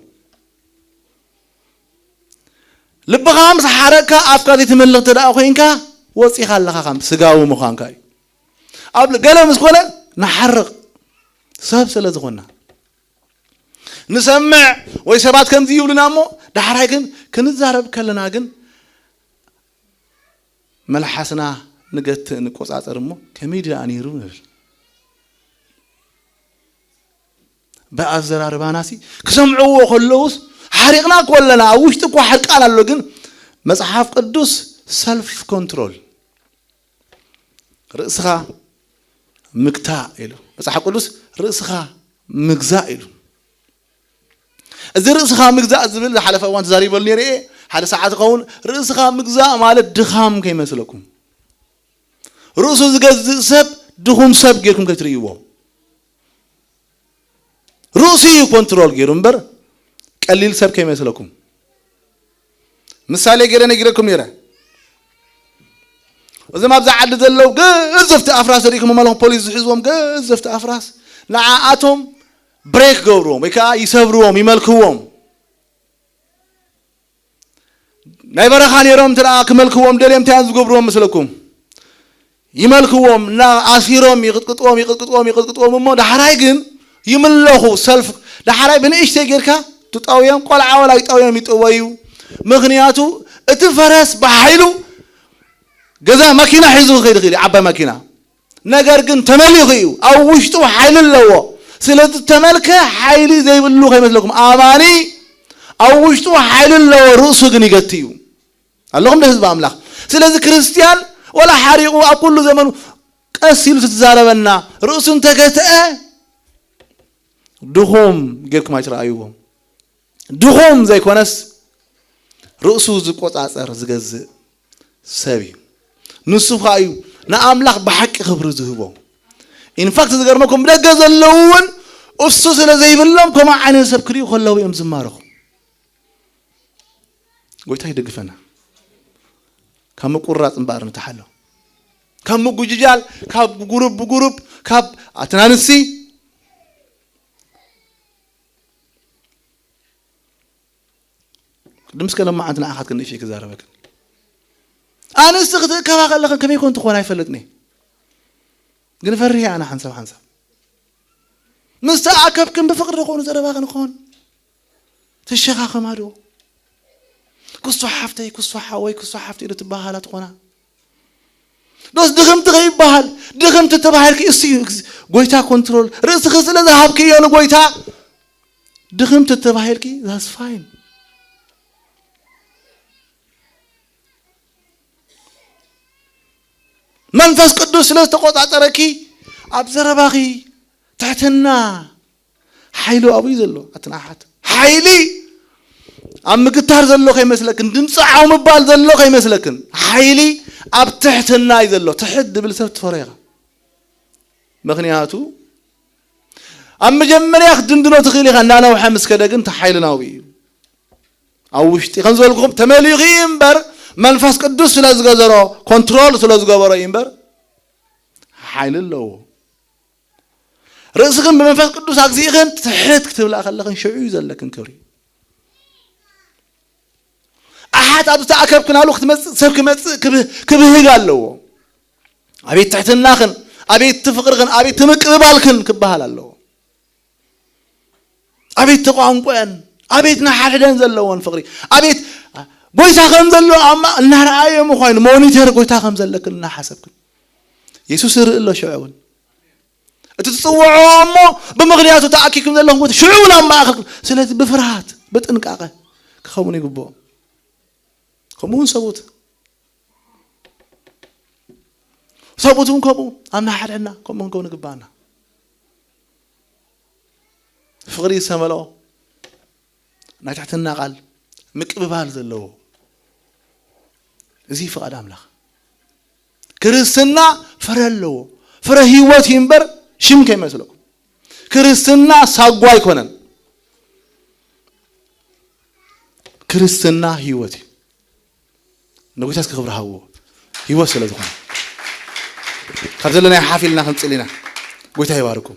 لبخام سحركة أفكار تملك ترى أخوينك وصي خالها خام سجاو مخانكاي قبل قالوا مسكولة نحرق سبب سلزقنا نسمع ويسبات كم ذي يقولنا مو ده حرايقن كنزارب كلنا جن ملحسنا نقت نقص عطرمو كميديا أنيرون بقى الزرار باناسي كسمعوا وخلوس حرقنا كلنا وشتك وحرقنا اللوجن مصحف قدوس سلف كنترول رأسها مقتاع إلو مصحف قدوس رأسها مجزاء إلو إذا رأسها مجزاء زبل حلف أوان تزاري بالنيري حال ساعات قون رأسها مجزاء مال الدخام كيما سلكم رأسه زجاج سب دخوم سب جيكم كتريوه رأسي كنترول جيرم بر قليل سب كيما سلكم مثال جيرنا جيركم يرى وإذا ما بزعل دلوا جزفت أفراس ريكم مالهم بوليس حزبهم جزفت أفراس نعاتهم بريك جوروهم بكا يسافروهم يملكوهم نايبر خانيرهم ترى كملكوهم دلهم تانز جبروهم مثلكم يملكوهم لا أسيرهم يقطقوهم ما ده حرايقن يملكوا سلف ده حرايق بين إيش تجيرك تتأويهم قال عولا يتأويهم يتأويو مغنياتو اتفرس بحيلو جزاء ماكينة حيزو غير عبا ماكينة نجارجن تملي غيو أو وشتو حيل اللوا سلة تملك حيلي زي باللغة مثلكم أماني أو وشتو حيل اللوا رؤسه جنيجتيو اللهم ده زبام لا سلة كريستيان ولا حريقو أقول له زمانه أسيلو تتزاربنا رؤوس تكتأ دخوم غيركم أجر أيوهم دخوم زي كونس رؤوسه زقوت عصر زجز سبي نصف أيو نأملك بحق خبر ذهبه إن فقط ذكرناكم بدجز اللون أسس لزي باللهم كما عن السبكري وخلوا يوم زمارهم قلت هاي دقفنا كم قرات مبارن تحلو كم جوجال كاب جروب كاب أتنانسي دمسك لما عندنا أحد كان يشيك زاربك أنا استخدم كما قال لك كم يكون تخون يفلتني قلنا فريه أنا حنسب مستعكب كم بفقر يكون زاربك نخون تشيخ خمارو كسر حفتي إذا تباهل تقونا بس دخمت غيب باهل دخمت تباهل كي إسي قويتا كنترول رأس خسر ذهب كي يانو قويتا دخمت تباهل كي that's fine منفس قدوس لست قطع تركي أبزر باغي تحتنا حيلو أبي زلو أتناحت حيلي أم قتار زلوا خي مسلكن دمص عوم بال زلوا خي مسلكن حيلي أب تحت الناي زلوا تحد بالسبت فريغة مغنياتو أم جمريخ دندنو تخيلي خنانا وحمس كده قنت حيلنا وبي أو وشتي خنزول لكم تمليغي ينبر منفس قدوس سلازغا زرو كنترول سلازغا برا ينبر حيل اللو رأسكم بمنفس قدوس أكزيغن تحت كتب لا خلقن شعوز لكن كوري أحد أبو تأكب كنا لوقت سبك كبه قال له أبي تحت الناخن أبي تفقرغن أبي تمك بالكن كبها له أبي تقوم بين أبي نحردن زلون فقري أبي بويتا خمزل له أما النهر آية مخاين مونيتر بويتا خمزل لك النا حسبك يسوع سر الله شعون تتصوعوا أمه بمغرياته تأكيكم ذا لهم شعون أما آخر سلات بفرهات بتنقاقه خموني قبوا خمون صوت صوتهم كبو أمنا حد عنا كمون كون قبانا فقري سملو نجحت النقل مكببال زلو زي فقد أملاخ كريستنا فرلو فرهيوات ينبر شم كي مسلكم كريستنا ساقوا يكونن كريستنا هيوتي نقول تاسك خبر هو هيوت سلا زخون خرج لنا حافلنا خمس لنا قلت هاي باركم